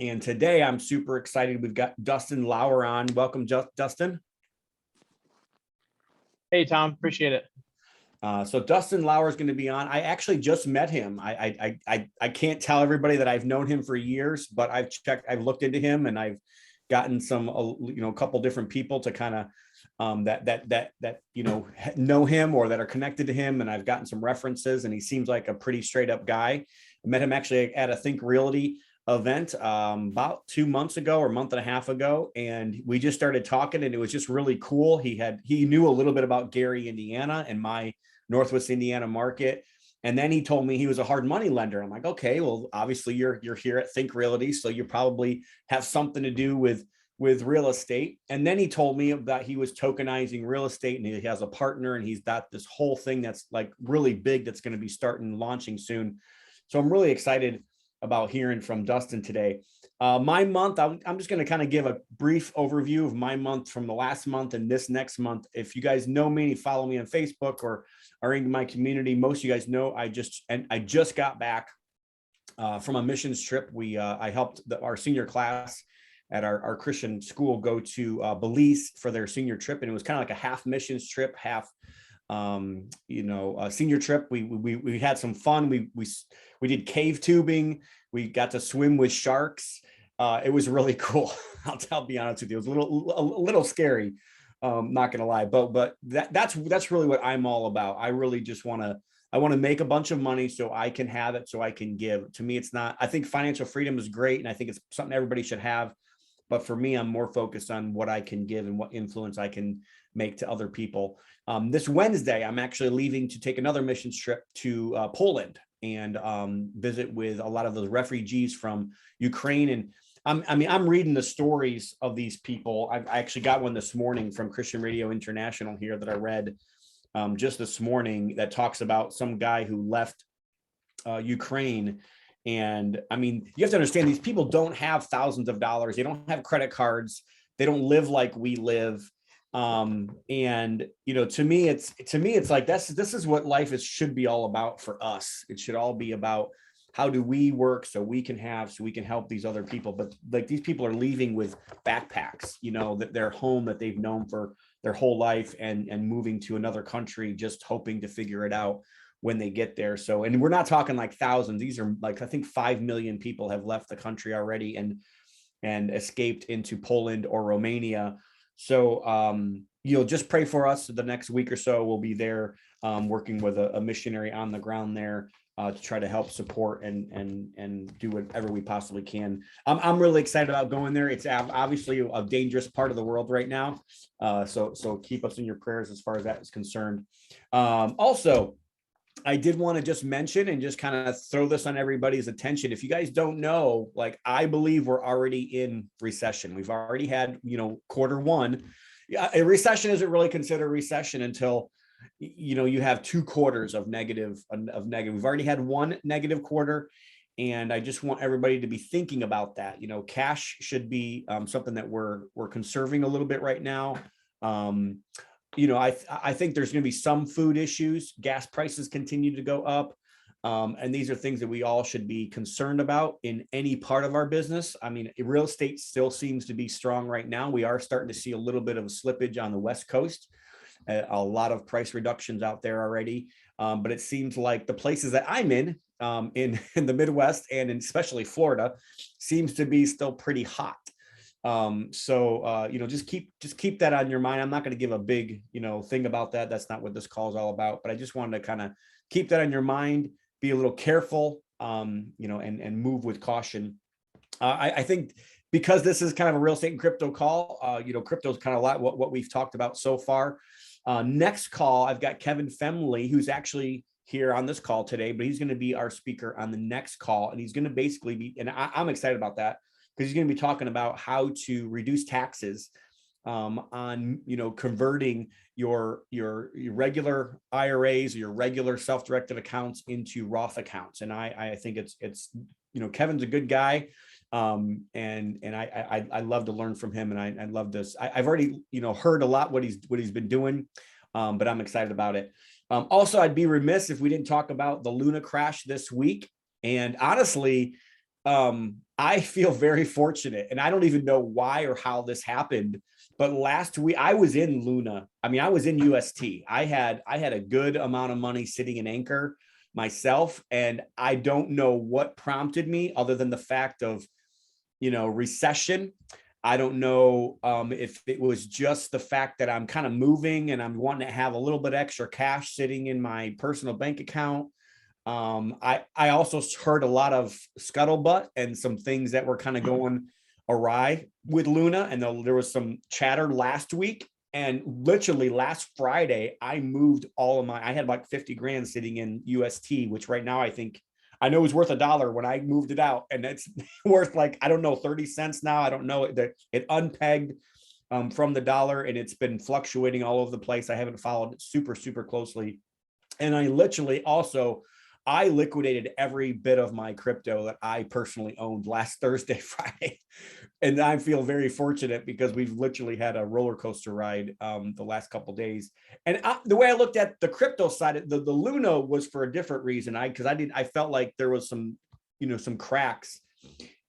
And today I'm super excited. We've got Dustin Lauer on. Welcome, Dustin. Hey, Tom, appreciate it. So Dustin Lauer is going to be on. I actually just met him. I can't tell everybody that I've known him for years, but I've looked into him, and I've gotten some, a couple different people to kind of that know him or that are connected to him, and I've gotten some references, and he seems like a pretty straight up guy. I met him actually at a Think Realty event about 2 months ago or a month and a half ago, and we just started talking, and it was just really cool. He knew a little bit about Gary, Indiana, and my Northwest Indiana market. And then he told me he was a hard money lender. I'm like, okay, well, obviously you're here at Think Realty, so you probably have something to do with real estate. And then he told me that he was tokenizing real estate, and he has a partner, and he's got this whole thing that's like really big that's going to be starting launching soon. So I'm really excited about hearing from Dustin today. My month, I'm just going to kind of give a brief overview of my month from the last month and this next month. If you guys know me, follow me on Facebook or are in my community, most of you guys know I just got back from a missions trip. I helped our senior class at our Christian school go to Belize for their senior trip, and it was kind of like a half missions trip, half a senior trip. We had some fun. We did cave tubing. We got to swim with sharks. It was really cool. I'll be honest with you. It was a little scary. Not gonna lie, but that's really what I'm all about. I really just want to make a bunch of money so I can have it, so I can give. To me, it's not. I think financial freedom is great, and I think it's something everybody should have. But for me, I'm more focused on what I can give and what influence I can make to other people. This Wednesday, I'm actually leaving to take another missions trip to Poland and visit with a lot of those refugees from Ukraine. And I'm reading the stories of these people. I actually got one this morning from Christian Radio International here that I read just this morning that talks about some guy who left Ukraine. And I mean, you have to understand, these people don't have thousands of dollars. They don't have credit cards. They don't live like we live. And to me it's like this is what life should be all about for us. It should all be about how do we work so we can help these other people. But like, these people are leaving with backpacks, that their home that they've known for their whole life, and moving to another country, just hoping to figure it out when they get there. So, and we're not talking like thousands. These are like, I think 5 million people have left the country already and escaped into Poland or Romania. So just pray for us. The next week or so we'll be there working with a missionary on the ground there to try to help support and do whatever we possibly can. I'm really excited about going there. It's obviously a dangerous part of the world right now. So keep us in your prayers as far as that is concerned. Also, I did want to just mention and just kind of throw this on everybody's attention. If you guys don't know, like, I believe we're already in recession. We've already had, quarter one. Yeah, a recession isn't really considered a recession until, you have 2 quarters of negative. We've already had 1 negative quarter. And I just want everybody to be thinking about that. Cash should be something that we're conserving a little bit right now. I think there's going to be some food issues. Gas prices continue to go up. And these are things that we all should be concerned about in any part of our business. I mean, real estate still seems to be strong right now. We are starting to see a little bit of a slippage on the West Coast. A lot of price reductions out there already. But it seems like the places that I'm in the Midwest and especially Florida seems to be still pretty hot. Just keep that on your mind. I'm not going to give a big, thing about that. That's not what this call is all about, but I just wanted to kind of keep that on your mind, be a little careful, and move with caution. I think because this is kind of a real estate and crypto call, crypto is kind of a lot what we've talked about so far. Next call, I've got Kevin Femley, who's actually here on this call today, but he's going to be our speaker on the next call. And he's going to basically be, and I'm excited about that, because he's going to be talking about how to reduce taxes on converting your regular IRAs or your regular self-directed accounts into Roth accounts. And I think it's Kevin's a good guy, and I love to learn from him, and I love this. I've already heard a lot what he's been doing, but I'm excited about it. Also, I'd be remiss if we didn't talk about the Luna crash this week. And honestly, I feel very fortunate, and I don't even know why or how this happened. But last week I was in Luna. I mean, I was in UST. I had a good amount of money sitting in Anchor myself, and I don't know what prompted me other than the fact of, recession. I don't know if it was just the fact that I'm kind of moving and I'm wanting to have a little bit extra cash sitting in my personal bank account. I also heard a lot of scuttlebutt and some things that were kind of going awry with Luna, and there was some chatter last week. And literally last Friday, I moved all of I had about 50 grand sitting in UST, which right now I know is worth $1 when I moved it out, and it's worth like, I don't know, 30 cents now. I don't know. It unpegged from the dollar, and it's been fluctuating all over the place. I haven't followed it super, super closely. And I liquidated every bit of my crypto that I personally owned last Thursday, Friday. And I feel very fortunate because we've literally had a roller coaster ride the last couple of days. And the way I looked at the crypto side, the Luna was for a different reason. I felt like there was some cracks.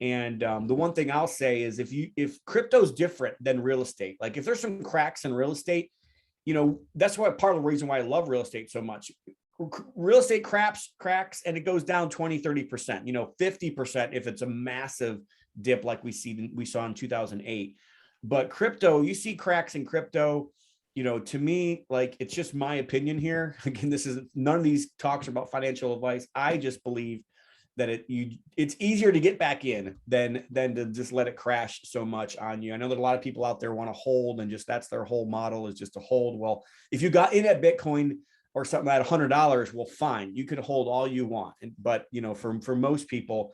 And the one thing I'll say is if crypto's different than real estate, like if there's some cracks in real estate, that's why part of the reason why I love real estate so much. Real estate cracks and it goes down 20-30%, 50% if it's a massive dip like we saw in 2008. But crypto, you see cracks in crypto, to me, like, it's just my opinion here. Again, none of these talks are about financial advice. I just believe that it's easier to get back in than to just let it crash so much on you. I know that a lot of people out there want to hold, and just that's their whole model, is just to hold. Well, if you got in at Bitcoin or something at $100, well, fine, you can hold all you want. But for most people,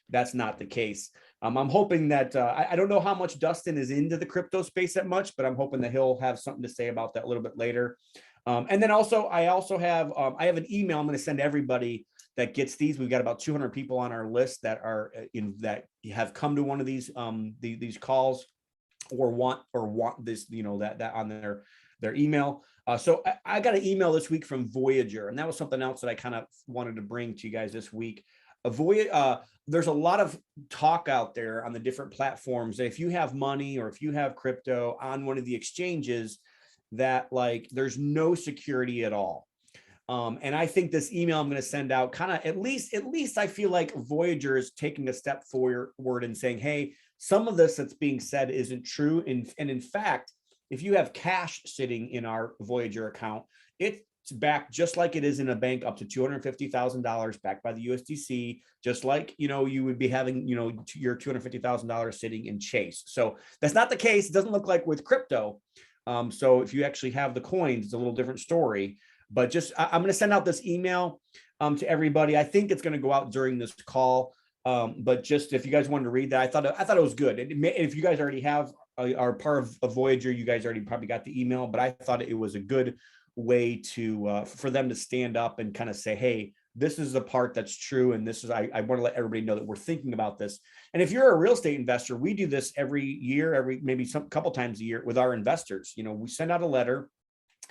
that's not the case. I'm hoping that I don't know how much Dustin is into the crypto space that much, but I'm hoping that he'll have something to say about that a little bit later. And then I have an email I'm going to send everybody that gets these. We've got about 200 people on our list that are that have come to one of these calls or want this, that on their email. So I got an email this week from Voyager, and that was something else that I kind of wanted to bring to you guys this week. There's a lot of talk out there on the different platforms that if you have money or if you have crypto on one of the exchanges, that like there's no security at all. And I think this email I'm going to send out kind of at least I feel like Voyager is taking a step forward and saying, hey, some of this that's being said isn't true. And in fact, if you have cash sitting in our Voyager account, it's backed just like it is in a bank up to $250,000 backed by the USDC, just like, you would be having, your $250,000 sitting in Chase. So that's not the case. It doesn't look like with crypto. So if you actually have the coins, it's a little different story. But I'm going to send out this email to everybody. I think it's going to go out during this call. But just if you guys wanted to read that, I thought it was good. If you guys already are part of Voyager, you guys already probably got the email. But I thought it was a good way to for them to stand up and kind of say, hey, this is the part that's true, and this is I want to let everybody know that we're thinking about this. And if you're a real estate investor, we do this every year, maybe some couple times a year with our investors. We send out a letter,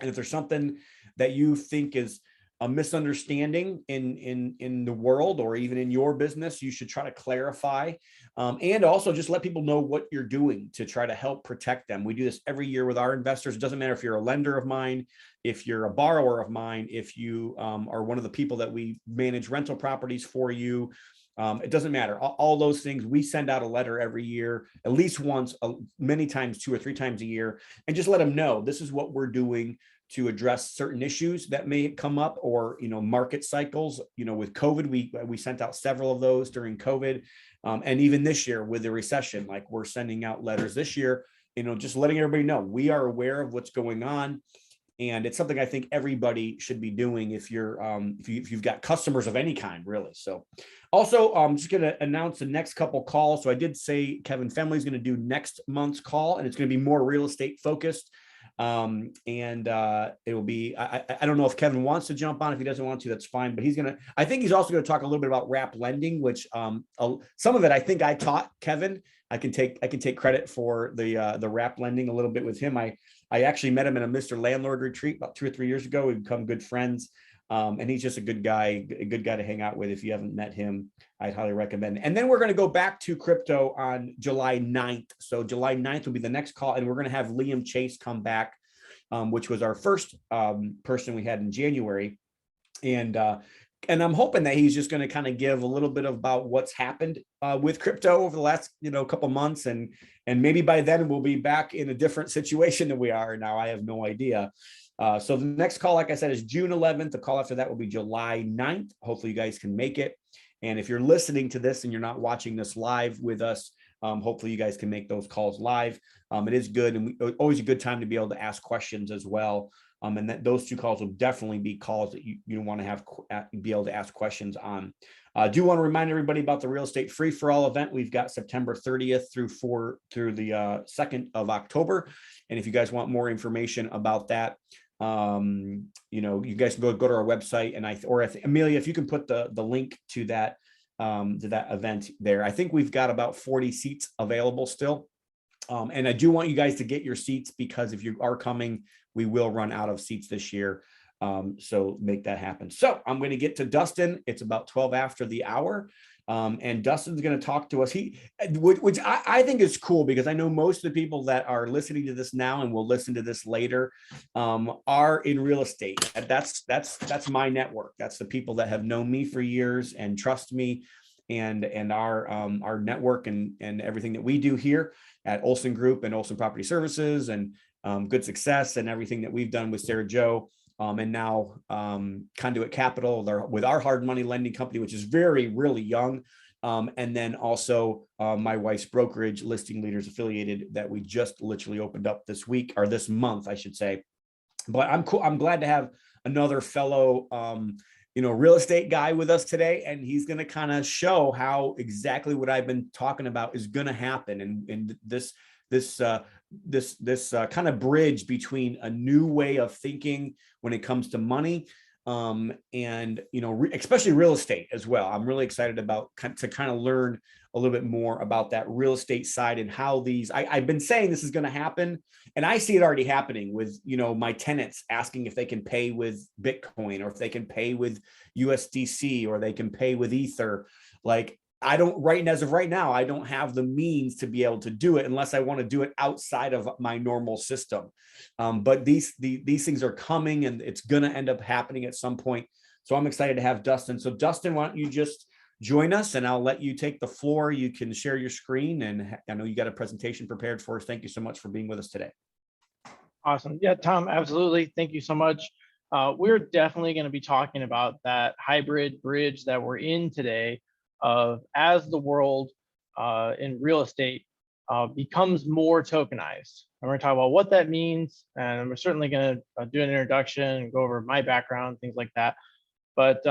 and if there's something that you think is a misunderstanding in the world or even in your business, you should try to clarify, and also just let people know what you're doing to try to help protect them. We do this every year with our investors. It doesn't matter if you're a lender of mine, if you're a borrower of mine, if you are one of the people that we manage rental properties for you. It doesn't matter. All those things, we send out a letter every year, at least once, many times, 2 or 3 times a year, and just let them know this is what we're doing to address certain issues that may come up, or market cycles. With COVID, we sent out several of those during COVID, and even this year with the recession, like we're sending out letters this year, just letting everybody know we are aware of what's going on. And it's something I think everybody should be doing if you've got customers of any kind, really. So also, I'm just going to announce the next couple calls. So I did say Kevin Fembly is going to do next month's call, and it's going to be more real estate focused. And it will be, I don't know if Kevin wants to jump on. If he doesn't want to, that's fine, but I think he's also going to talk a little bit about wrap lending, which some of it I think I taught Kevin. I can take credit for the wrap lending a little bit with him. I actually met him in a Mr. Landlord retreat about 2 or 3 years ago. We've become good friends. And he's just a good guy to hang out with. If you haven't met him, I'd highly recommend. And then we're going to go back to crypto on July 9th. So July 9th will be the next call, and we're going to have Liam Chase come back, which was our first person we had in January. And I'm hoping that he's just going to kind of give a little bit about what's happened with crypto over the last, couple months. And maybe by then we'll be back in a different situation than we are now. I have no idea. So the next call, like I said, is June 11th. The call after that will be July 9th. Hopefully you guys can make it. And if you're listening to this and you're not watching this live with us, hopefully you guys can make those calls live. It is good, and always a good time to be able to ask questions as well. And that those two calls will definitely be calls that you want to have be able to ask questions on. I do want to remind everybody about the real estate free for all event. We've got September 30th through the 2nd of October. And if you guys want more information about that, you guys can go to our website, and Amelia, if you can put the link to that event there. I think we've got about 40 seats available still. And I do want you guys to get your seats, because if you are coming, we will run out of seats this year. So make that happen. So I'm going to get to Dustin. It's about 12 after the hour. And Dustin's going to talk to us. Which I think is cool, because I know most of the people that are listening to this now and will listen to this later are in real estate. That's my network. That's the people that have known me for years and trust me, and our network and everything that we do here at Olson Group and Olson Property Services and Good Success and everything that we've done with Sarah Jo. And now Conduit Capital with our hard money lending company, which is really young. And then also my wife's brokerage, Listing Leaders Affiliated, that we just literally opened up this week, or this month, I should say. But I'm glad to have another fellow, real estate guy with us today. And he's going to kind of show how exactly what I've been talking about is going to happen. And this kind of bridge between a new way of thinking when it comes to money, and especially real estate as well. I'm really excited to kind of learn a little bit more about that real estate side and how I've been saying this is going to happen, and I see it already happening with my tenants asking if they can pay with Bitcoin, or if they can pay with USDC, or they can pay with Ether. Like, as of right now, I don't have the means to be able to do it unless I want to do it outside of my normal system. But these things are coming, and it's going to end up happening at some point. So I'm excited to have Dustin. So Dustin, why don't you just join us, and I'll let you take the floor. You can share your screen, and I know you got a presentation prepared for us. Thank you so much for being with us today. Awesome. Yeah, Tom, absolutely. Thank you so much. We're definitely going to be talking about that hybrid bridge that we're in today, of as the world in real estate becomes more tokenized. And we're going to talk about what that means. And we're certainly going to do an introduction and go over my background, things like that. But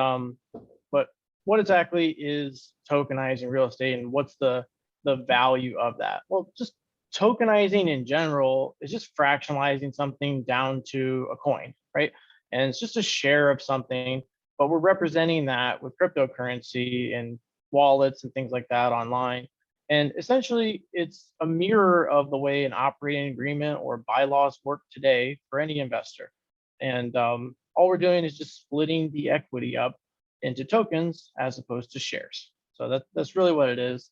what exactly is tokenizing real estate, and what's the value of that? Well, just tokenizing in general is just fractionalizing something down to a coin, right? And it's just a share of something, but we're representing that with cryptocurrency and wallets and things like that online. And essentially, it's a mirror of the way an operating agreement or bylaws work today for any investor. And all we're doing is just splitting the equity up into tokens as opposed to shares. So that's really what it is.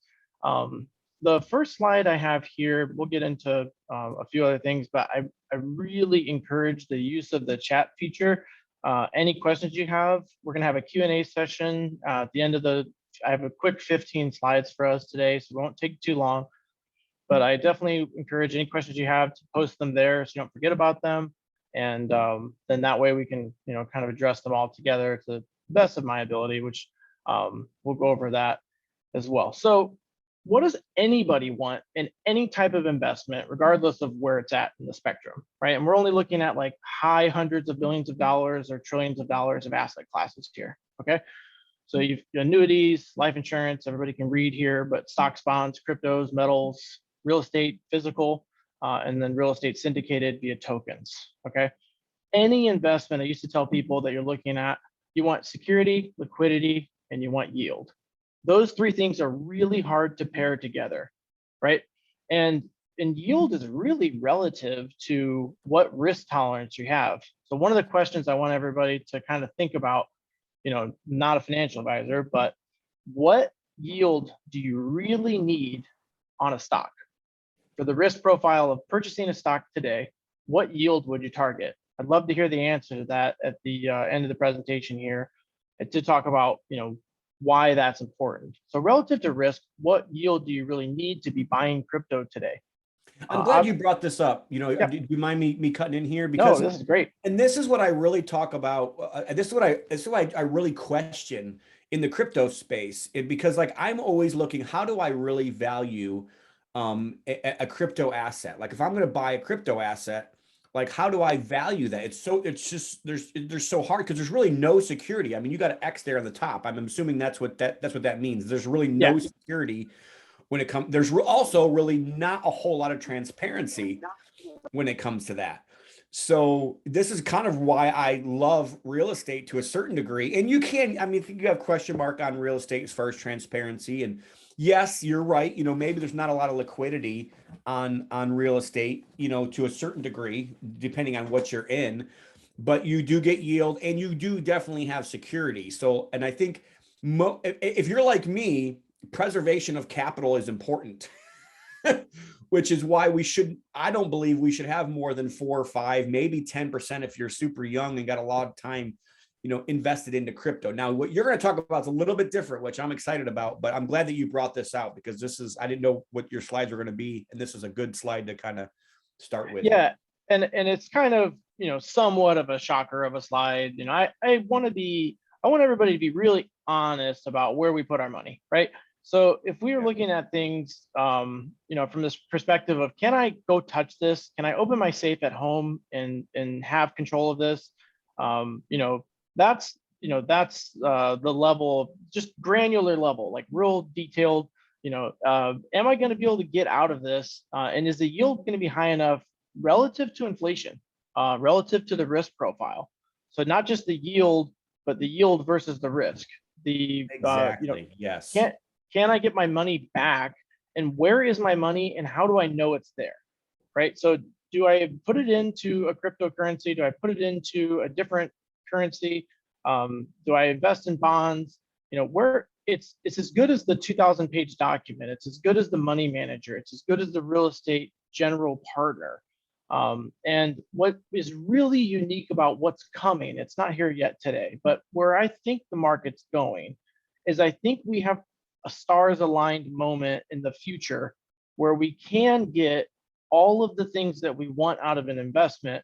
The first slide I have here, we'll get into a few other things, but I really encourage the use of the chat feature. Any questions you have, we're gonna have a Q&A session at the end of I have a quick 15 slides for us today, so it won't take too long. But I definitely encourage any questions you have to post them there so you don't forget about them. And then that way we can, kind of address them all together to the best of my ability, which we'll go over that as well. So what does anybody want in any type of investment, regardless of where it's at in the spectrum, right? And we're only looking at like high hundreds of billions of dollars or trillions of dollars of asset classes here, okay? So you've annuities, life insurance, everybody can read here, but stocks, bonds, cryptos, metals, real estate, physical, and then real estate syndicated via tokens, okay? Any investment, I used to tell people that you're looking at, you want security, liquidity, and you want yield. Those three things are really hard to pair together, right? And yield is really relative to what risk tolerance you have. So one of the questions I want everybody to kind of think about, not a financial advisor, but what yield do you really need on a stock? For the risk profile of purchasing a stock today, what yield would you target? I'd love to hear the answer to that at the end of the presentation here, and to talk about, why that's important. So relative to risk, what yield do you really need to be buying crypto today? I'm glad you brought this up. Yeah. Do you mind me cutting in here? No, Because this is great. and this is what I really talk about. This is what I really question in the crypto space. Because like I'm always looking, how do I really value a crypto asset? Like if I'm going to buy a crypto asset, like how do I value that? It's just there's so hard because there's really no security. I mean, you got an X there on the top. I'm assuming that's what that means. There's really no security when it comes. There's also really not a whole lot of transparency when it comes to that. So this is kind of why I love real estate to a certain degree. And I mean, I think you have question mark on real estate as far as transparency. And yes, you're right. Maybe there's not a lot of liquidity on real estate, to a certain degree, depending on what you're in, but you do get yield and you do definitely have security. So, and I think if you're like me, preservation of capital is important. Which is why I don't believe we should have more than 4 or 5, maybe 10% if you're super young and got a lot of time, invested into crypto. Now, what you're going to talk about is a little bit different, which I'm excited about, but I'm glad that you brought this out because I didn't know what your slides were going to be. And this is a good slide to kind of start with. Yeah. And it's kind of, somewhat of a shocker of a slide. I want everybody to be really honest about where we put our money, right? So if we are looking at things, from this perspective of, can I go touch this? Can I open my safe at home and have control of this? That's the level of just granular level, like real detailed. Am I going to be able to get out of this? And is the yield going to be high enough relative to inflation, relative to the risk profile? So not just the yield, but the yield versus the risk. Exactly. Yes. Can I get my money back? And where is my money? And how do I know it's there? Right. So do I put it into a cryptocurrency? Do I put it into a different currency? Do I invest in bonds? Where it's as good as the 2,000-page document. It's as good as the money manager. It's as good as the real estate general partner. And what is really unique about what's coming, it's not here yet today, but where I think the market's going is I think we have a stars aligned moment in the future where we can get all of the things that we want out of an investment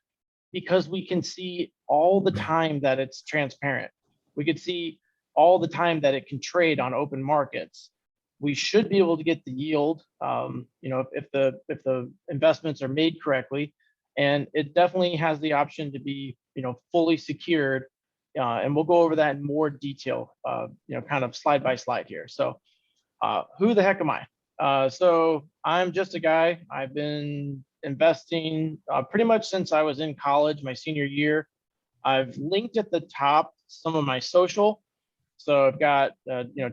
because we can see all the time that it's transparent. We could see all the time that it can trade on open markets. We should be able to get the yield, if the investments are made correctly, and it definitely has the option to be, fully secured. And we'll go over that in more detail, kind of slide by slide here. So who the heck am I? So I'm just a guy. I've been investing pretty much since I was in college, my senior year. I've linked at the top some of my social. So I've got,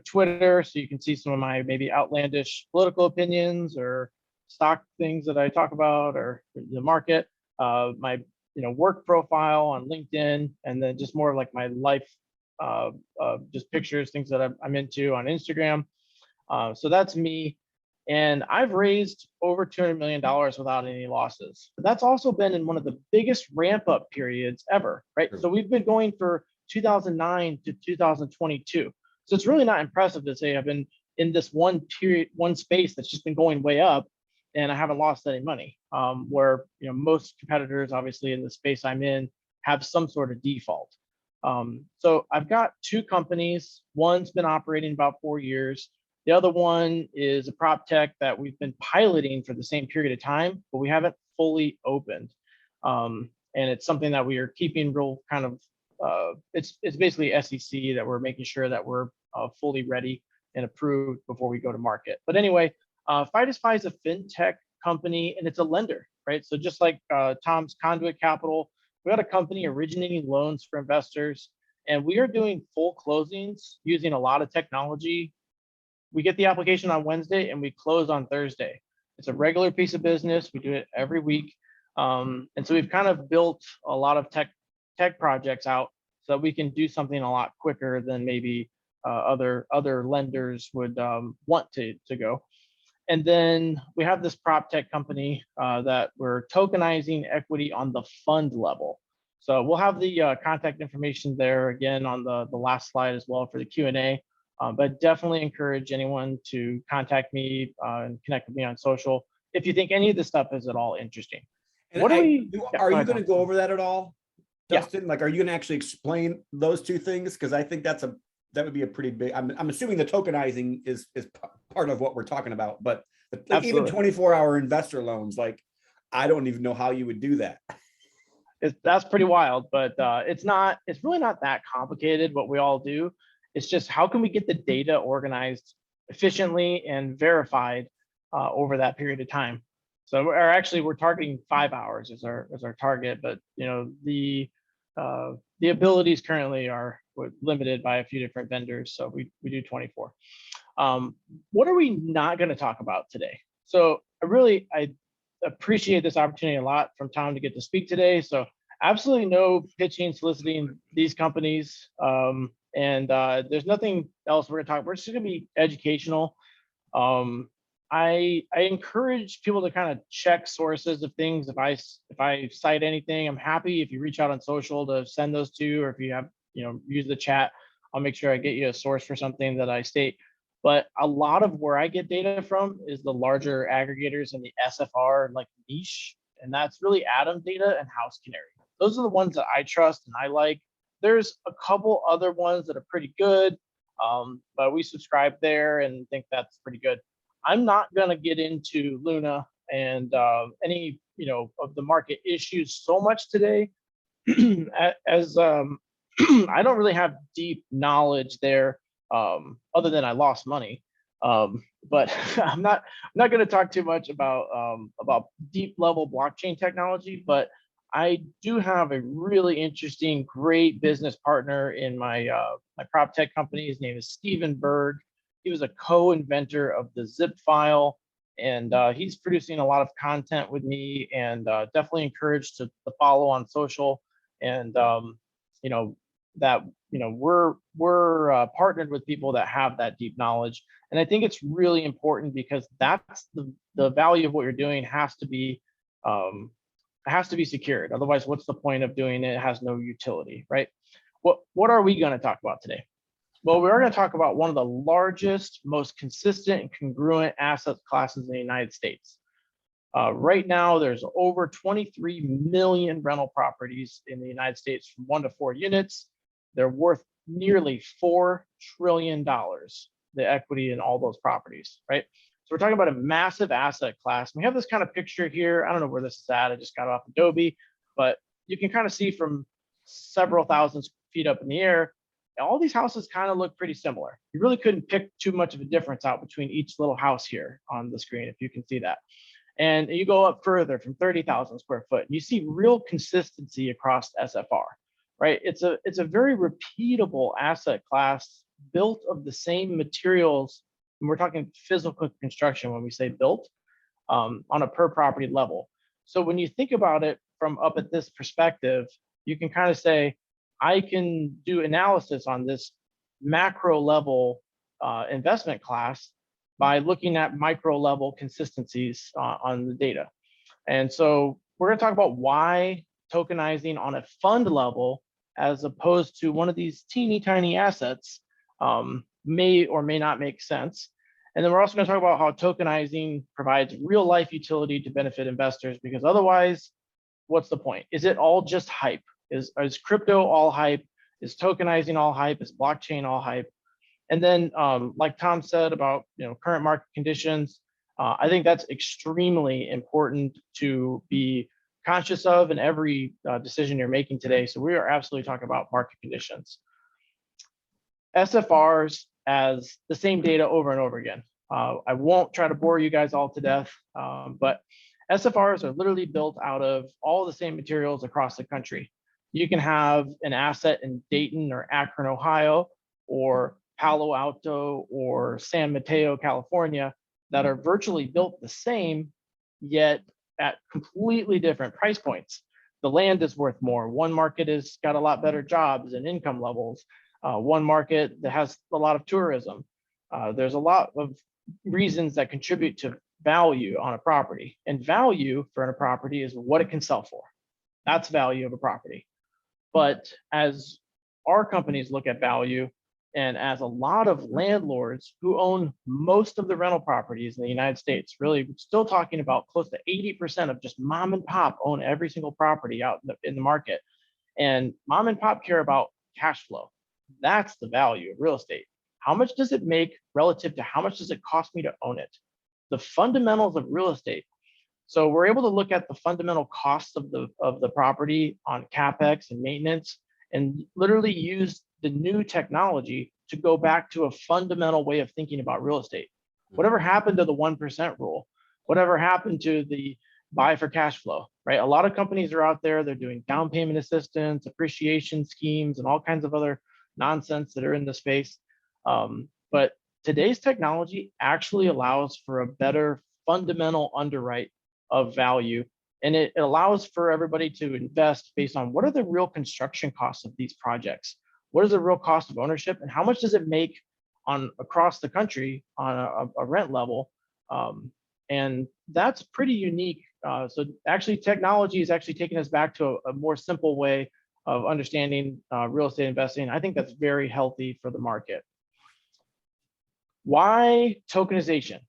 Twitter, so you can see some of my maybe outlandish political opinions or stock things that I talk about or the market. My, work profile on LinkedIn, and then just more like my life, just pictures, things that I'm into on Instagram. So that's me. And I've raised over $200 million without any losses. But that's also been in one of the biggest ramp up periods ever, right? So we've been going for 2009 to 2022. So it's really not impressive to say I've been in this one period, one space that's just been going way up and I haven't lost any money. Where, most competitors, obviously in the space I'm in, have some sort of default. So I've got 2 companies. One's been operating about 4 years. The other one is a prop tech that we've been piloting for the same period of time, but we haven't fully opened. And it's something that we are keeping real kind of, it's basically SEC that we're making sure that we're fully ready and approved before we go to market. But anyway, FiDesFi is a fintech company and it's a lender, right? So just like Tom's Conduit Capital, we got a company originating loans for investors, and we are doing full closings using a lot of technology. We get the application on Wednesday and we close on Thursday. It's a regular piece of business. We do it every week. And so we've kind of built a lot of tech tech projects out so that we can do something a lot quicker than maybe other lenders would want to go. And then we have this prop tech company that we're tokenizing equity on the fund level. So we'll have the contact information there again on the last slide as well for the Q&A. But definitely encourage anyone to contact me and connect with me on social if you think any of this stuff is at all interesting. And What are you going to go over that at all, Yeah. Dustin? Like, are you going to actually explain those two things? Because I think that would be a pretty big. I'm assuming the tokenizing is part of what we're talking about, but like even 24-hour investor loans, like I don't even know how you would do that. That's pretty wild, but it's really not that complicated what we all do. It's just how can we get the data organized efficiently and verified over that period of time. So we're targeting 5 hours as our target, but the abilities currently are limited by a few different vendors, so we do 24. What are we not going to talk about today? So I appreciate this opportunity a lot from Tom to get to speak today. So absolutely no pitching, soliciting these companies. And there's nothing else we're going to talk about. We're just going to be educational. I encourage people to kind of check sources of things. If I cite anything, I'm happy if you reach out on social to send those to, or if you have, use the chat, I'll make sure I get you a source for something that I state. But a lot of where I get data from is the larger aggregators in the SFR like niche, and that's really Atom Data and House Canary. Those are the ones that I trust and I like. There's a couple other ones that are pretty good, but we subscribe there and think that's pretty good. I'm not going to get into Luna and any of the market issues so much today, as I don't really have deep knowledge there, other than I lost money. But I'm not going to talk too much about deep level blockchain technology. But I do have a really interesting, great business partner in my my prop tech company. His name is Stephen Berg. He was a co-inventor of the zip file, and he's producing a lot of content with me, and definitely encouraged to follow on social. And we're partnered with people that have that deep knowledge, and I think it's really important because that's the value of what you're doing has to be secured. Otherwise, what's the point of doing it? It has no utility, right? What are we going to talk about today? Well, we're going to talk about one of the largest, most consistent and congruent asset classes in the United States. Right now, there's over 23 million rental properties in the United States from 1 to 4 units. They're worth nearly $4 trillion, the equity in all those properties, right? So we're talking about a massive asset class. We have this kind of picture here. I don't know where this is at. I just got it off Adobe, but you can kind of see from several thousand feet up in the air, all these houses kind of look pretty similar. You really couldn't pick too much of a difference out between each little house here on the screen, if you can see that. And you go up further from 30,000 square foot, and you see real consistency across SFR, right? It's a very repeatable asset class built of the same materials. And we're talking physical construction when we say built on a per property level. So when you think about it from up at this perspective, you can kind of say, I can do analysis on this macro level investment class by looking at micro level consistencies on the data. And so we're going to talk about why tokenizing on a fund level, as opposed to one of these teeny tiny assets, may or may not make sense. And then we're also going to talk about how tokenizing provides real life utility to benefit investors, because otherwise, what's the point? Is it all just hype? Is crypto all hype? Is tokenizing all hype? Is blockchain all hype? And then, like Tom said about current market conditions, I think that's extremely important to be conscious of in every decision you're making today. So we are absolutely talking about market conditions. SFRs as the same data over and over again. I won't try to bore you guys all to death, but SFRs are literally built out of all the same materials across the country. You can have an asset in Dayton or Akron, Ohio, or Palo Alto or San Mateo, California, that are virtually built the same, yet at completely different price points. the land is worth more. One market has got a lot better jobs and income levels. One market that has a lot of tourism. There's a lot of reasons that contribute to value on a property. And value for a property is what it can sell for. That's value of a property. But as our companies look at value, and as a lot of landlords who own most of the rental properties in the United States, really still talking about close to 80% of just mom and pop own every single property out in the market. And mom and pop care about cash flow. That's the value of real estate. How much does it make relative to how much does it cost me to own it? The fundamentals of real estate. So we're able to look at the fundamental costs of the property on CapEx and maintenance, and literally use the new technology to go back to a fundamental way of thinking about real estate. Whatever happened to the 1% rule? Whatever happened to the buy for cash flow, right? A lot of companies are out there, they're doing down payment assistance, appreciation schemes, and all kinds of other nonsense that are in the space. But today's technology actually allows for a better fundamental underwrite of value. And it allows for everybody to invest based on what are the real construction costs of these projects? What is the real cost of ownership? And how much does it make on across the country on a rent level? And that's pretty unique. So actually technology is actually taking us back to a more simple way of understanding real estate investing. I think that's very healthy for the market. Why tokenization?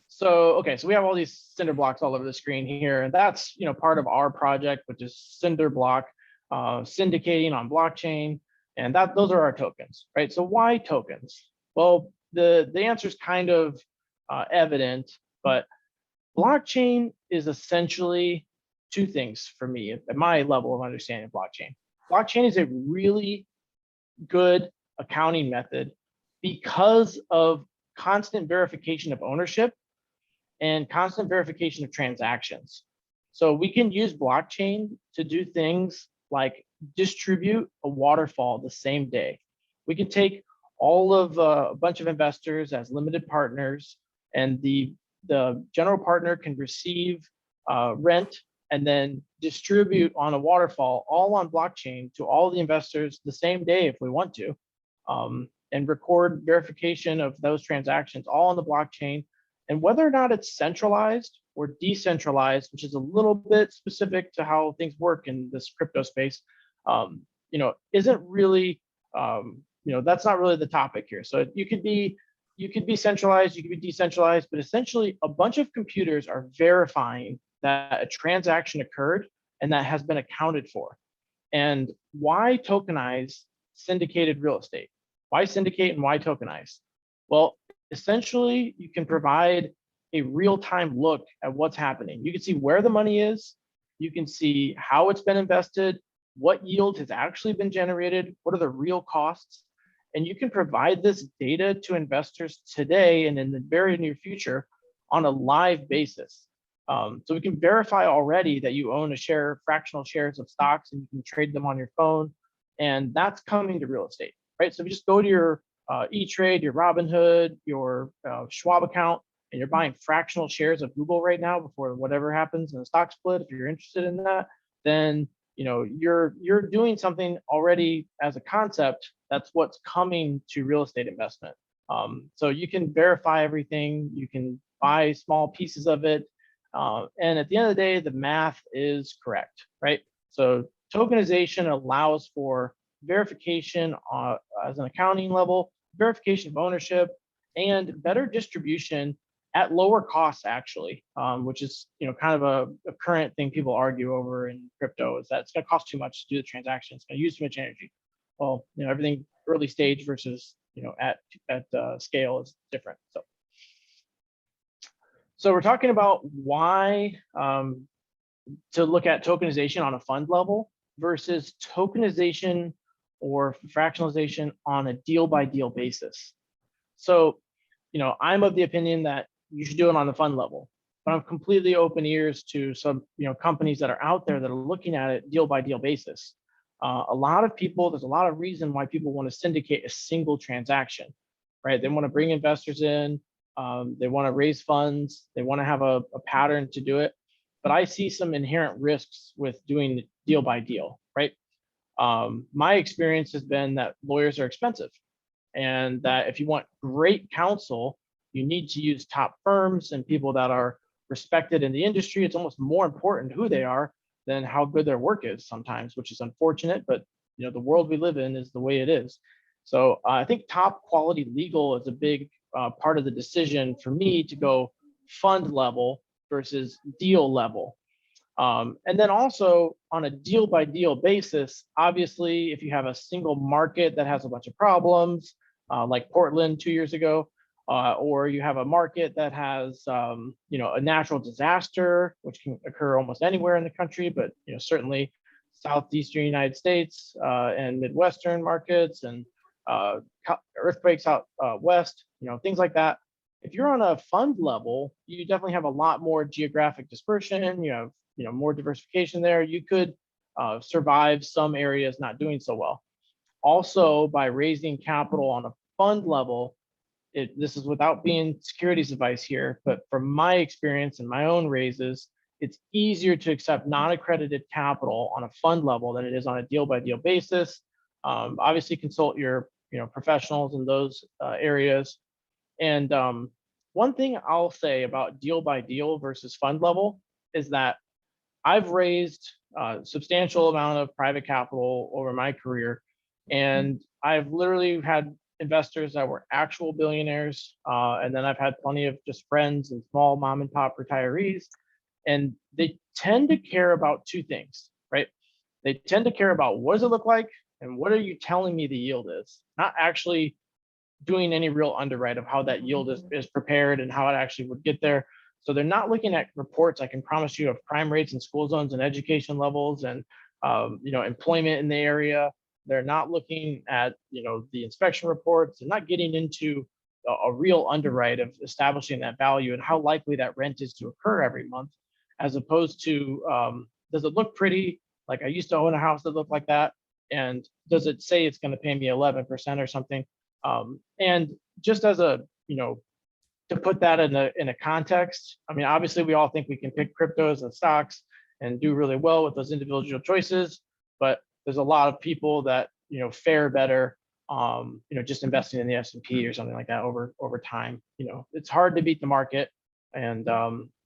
So, okay, so we have all these cinder blocks all over the screen here, and that's part of our project, which is cinder block syndicating on blockchain, and those are our tokens, right? So why tokens? Well, the answer is kind of evident, but blockchain is essentially two things for me at my level of understanding of blockchain. Blockchain is a really good accounting method because of constant verification of ownership and constant verification of transactions. So we can use blockchain to do things like distribute a waterfall the same day. We can take all of a bunch of investors as limited partners, and the general partner can receive rent and then distribute on a waterfall all on blockchain to all the investors the same day if we want to, and record verification of those transactions all on the blockchain. And whether or not it's centralized or decentralized, which is a little bit specific to how things work in this crypto space, isn't really, that's not really the topic here. So you could be centralized, you could be decentralized, but essentially a bunch of computers are verifying that a transaction occurred and that has been accounted for. And why tokenize syndicated real estate? Why syndicate and why tokenize? Well, essentially, you can provide a real-time look at what's happening. You can see where the money is. You can see how it's been invested, what yield has actually been generated, what are the real costs. And you can provide this data to investors today and in the very near future on a live basis. So we can verify already that you own fractional shares of stocks, and you can trade them on your phone. And that's coming to real estate, right? So if you just go to your E-Trade, your Robinhood, your Schwab account, and you're buying fractional shares of Google right now before whatever happens in the stock split, if you're interested in that, then you're doing something already as a concept. That's what's coming to real estate investment. So you can verify everything, you can buy small pieces of it, and at the end of the day, the math is correct, right? So tokenization allows for verification as an accounting level, verification of ownership, and better distribution at lower costs, actually, which is kind of a current thing people argue over in crypto, is that it's going to cost too much to do the transaction. It's going to use too much energy. Well, everything early stage versus at scale is different. So we're talking about why to look at tokenization on a fund level versus tokenization or fractionalization on a deal by deal basis. So, I'm of the opinion that you should do it on the fund level, but I'm completely open ears to some, companies that are out there that are looking at it deal by deal basis. A lot of people, there's a lot of reason why people want to syndicate a single transaction, right? They want to bring investors in, they want to raise funds, they want to have a pattern to do it. but I see some inherent risks with doing deal by deal, right? My experience has been that lawyers are expensive, and that if you want great counsel, you need to use top firms and people that are respected in the industry. It's almost more important who they are than how good their work is sometimes, which is unfortunate, but the world we live in is the way it is. So I think top quality legal is a big part of the decision for me to go fund level versus deal level. And then also on a deal by deal basis, obviously, if you have a single market that has a bunch of problems, like Portland 2 years ago, or you have a market that has, a natural disaster, which can occur almost anywhere in the country, but certainly southeastern United States and Midwestern markets, and earthquakes out west, things like that. If you're on a fund level, you definitely have a lot more geographic dispersion. You have more diversification there. You could survive some areas not doing so well. Also, by raising capital on a fund level, this is without being securities advice here, but from my experience and my own raises, it's easier to accept non-accredited capital on a fund level than it is on a deal by deal basis. Obviously, consult your professionals in those areas. And one thing I'll say about deal by deal versus fund level is that I've raised a substantial amount of private capital over my career, and I've literally had investors that were actual billionaires, and then I've had plenty of just friends and small mom and pop retirees, and they tend to care about two things, right? They tend to care about what does it look like and what are you telling me the yield is, not actually doing any real underwrite of how that yield is prepared and how it actually would get there. So they're not looking at reports, I can promise you, of crime rates and school zones and education levels and employment in the area. They're not looking at the inspection reports. They're not getting into a real underwrite of establishing that value and how likely that rent is to occur every month, as opposed to does it look pretty? Like I used to own a house that looked like that, and does it say it's going to pay me 11% or something? And just as a to put that in a context, I mean, obviously we all think we can pick cryptos and stocks and do really well with those individual choices, but there's a lot of people that fare better just investing in the S&P or something like that over time. It's hard to beat the market, and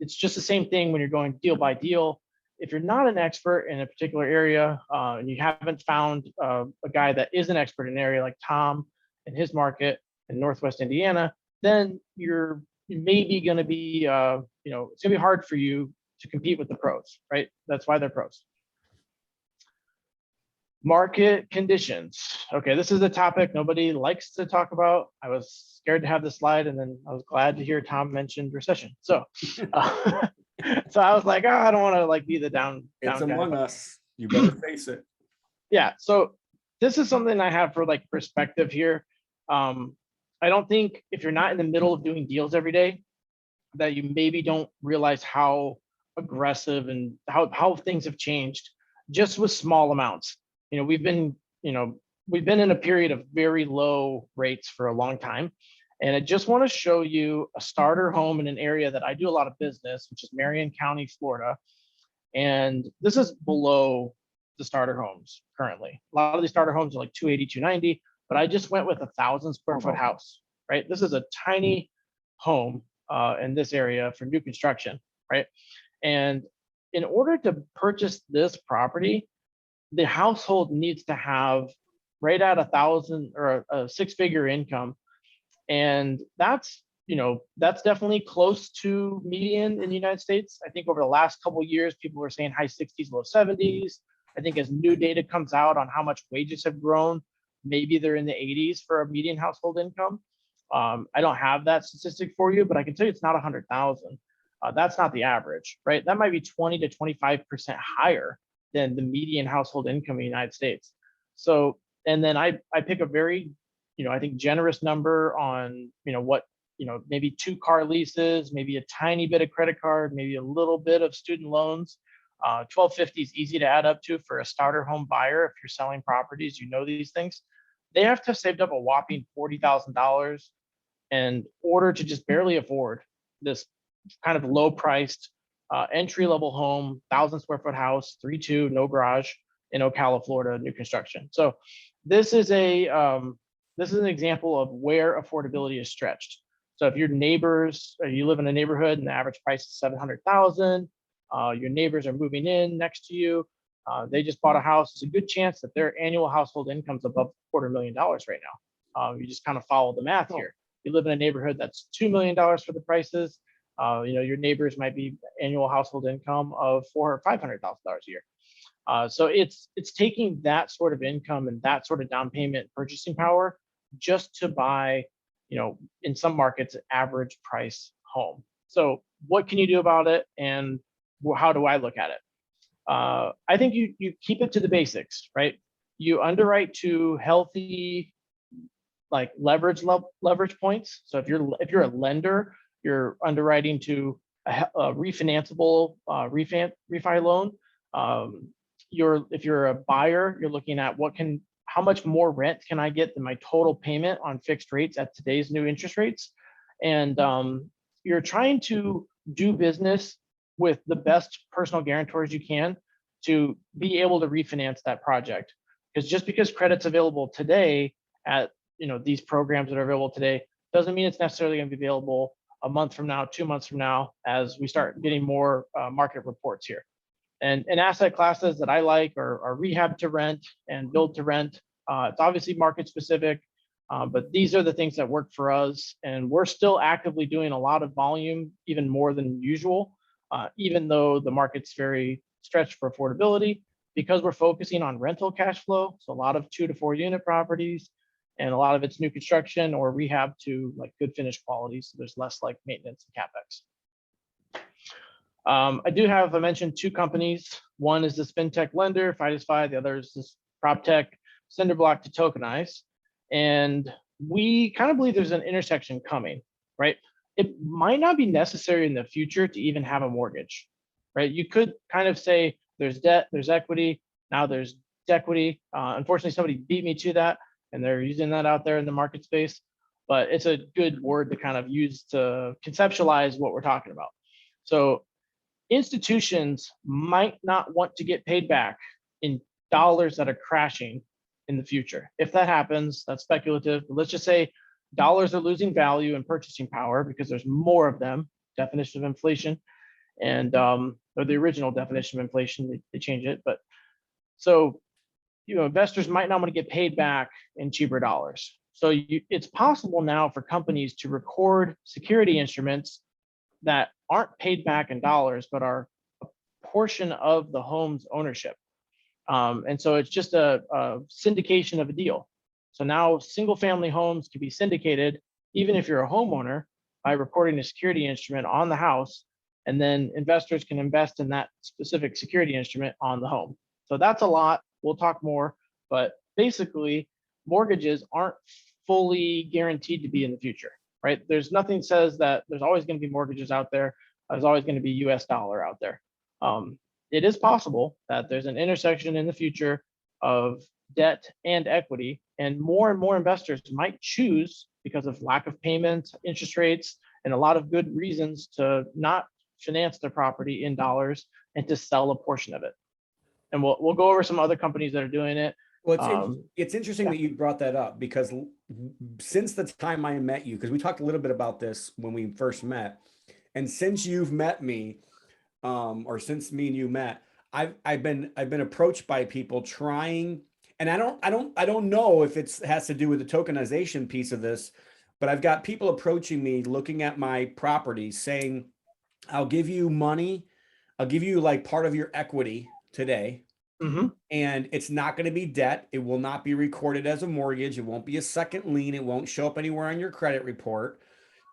it's just the same thing when you're going deal by deal. If you're not an expert in a particular area and you haven't found a guy that is an expert in an area like Tom and his market in Northwest Indiana, then you're maybe going to be, it's going to be hard for you to compete with the pros, right? That's why they're pros. Market conditions. Okay, this is a topic nobody likes to talk about. I was scared to have this slide, and then I was glad to hear Tom mention recession. So, so I was like, oh, I don't want to be the down. It's among us. You better face it. Yeah. So this is something I have for perspective here. I don't think if you're not in the middle of doing deals every day, that you maybe don't realize how aggressive and how things have changed just with small amounts. We've been in a period of very low rates for a long time. And I just want to show you a starter home in an area that I do a lot of business, which is Marion County, Florida. And this is below the starter homes currently. A lot of these starter homes are like 280, 290, but I just went with 1,000 square foot house, right? This is a tiny home in this area for new construction, right? And in order to purchase this property, the household needs to have right at 1,000 or a six-figure income. And that's definitely close to median in the United States. I think over the last couple of years, people were saying high 60s, low 70s. I think as new data comes out on how much wages have grown, maybe they're in the 80s for a median household income. I don't have that statistic for you, but I can tell you it's not 100,000. That's not the average, right? That might be 20 to 25% higher than the median household income in the United States. So, and then I pick a very, I think generous number on, what, maybe 2 car leases, maybe a tiny bit of credit card, maybe a little bit of student loans. 1250 is easy to add up to for a starter home buyer. If you're selling properties, these things. They have to have saved up a whopping $40,000 in order to just barely afford this kind of low priced entry-level home, 1,000 square foot house, 3.2, no garage in Ocala, Florida, new construction. So this is an example of where affordability is stretched. So if your neighbors, you live in a neighborhood and the average price is 700,000, your neighbors are moving in next to you, they just bought a house, it's a good chance that their annual household income is above $250,000 right now. You just kind of follow the math here. You live in a neighborhood that's $2 million for the prices. Your neighbors might be annual household income of $400,000 or $500,000 a year. So it's taking that sort of income and that sort of down payment purchasing power just to buy, in some markets, average price home. So what can you do about it, and how do I look at it? I think you keep it to the basics, right? You underwrite to healthy, like leverage points. So if you're a lender, you're underwriting to a refinanceable refi loan. If you're a buyer, you're looking at how much more rent can I get than my total payment on fixed rates at today's new interest rates, and you're trying to do business with the best personal guarantors you can to be able to refinance that project. Because just because credit's available today at these programs that are available today doesn't mean it's necessarily going to be available a month from now, 2 months from now, as we start getting more market reports here. And asset classes that I like are rehab to rent and build to rent. It's obviously market specific, but these are the things that work for us. And we're still actively doing a lot of volume, even more than usual, even though the market's very stretched for affordability, because we're focusing on rental cash flow. So a lot of 2 to 4 unit properties, and a lot of it's new construction or rehab to like good finish quality. So there's less like maintenance and CapEx. I mentioned 2 companies. One is this fintech lender, FiDis-Fi. The other is this prop tech, cinder block to tokenize. And we kind of believe there's an intersection coming, right? It might not be necessary in the future to even have a mortgage, right? You could kind of say there's debt, there's equity, now there's equity. Unfortunately, somebody beat me to that, and they're using that out there in the market space. But it's a good word to kind of use to conceptualize what we're talking about. So institutions might not want to get paid back in dollars that are crashing in the future. If that happens, that's speculative. But let's just say dollars are losing value and purchasing power because there's more of them, definition of inflation, and or the original definition of inflation, they change it. But so, investors might not want to get paid back in cheaper dollars. So it's possible now for companies to record security instruments that aren't paid back in dollars, but are a portion of the home's ownership. And so it's just a syndication of a deal. So now single family homes can be syndicated, even if you're a homeowner, by recording a security instrument on the house, and then investors can invest in that specific security instrument on the home. So that's a lot. We'll talk more, but basically mortgages aren't fully guaranteed to be in the future, right? There's nothing says that there's always going to be mortgages out there. There's always going to be US dollar out there. It is possible that there's an intersection in the future of debt and equity, and more investors might choose, because of lack of payments, interest rates, and a lot of good reasons, to not finance their property in dollars and to sell a portion of it. And we'll go over some other companies that are doing it. Well, it's interesting that you brought that up, because since the time I met you, because we talked a little bit about this when we first met, and since you've met me, or since me and you met, I've been approached by people trying, and I don't know if it has to do with the tokenization piece of this, but I've got people approaching me looking at my properties saying, I'll give you money, I'll give you like part of your equity today. Mm-hmm. And it's not going to be debt. It will not be recorded as a mortgage. It won't be a second lien. It won't show up anywhere on your credit report.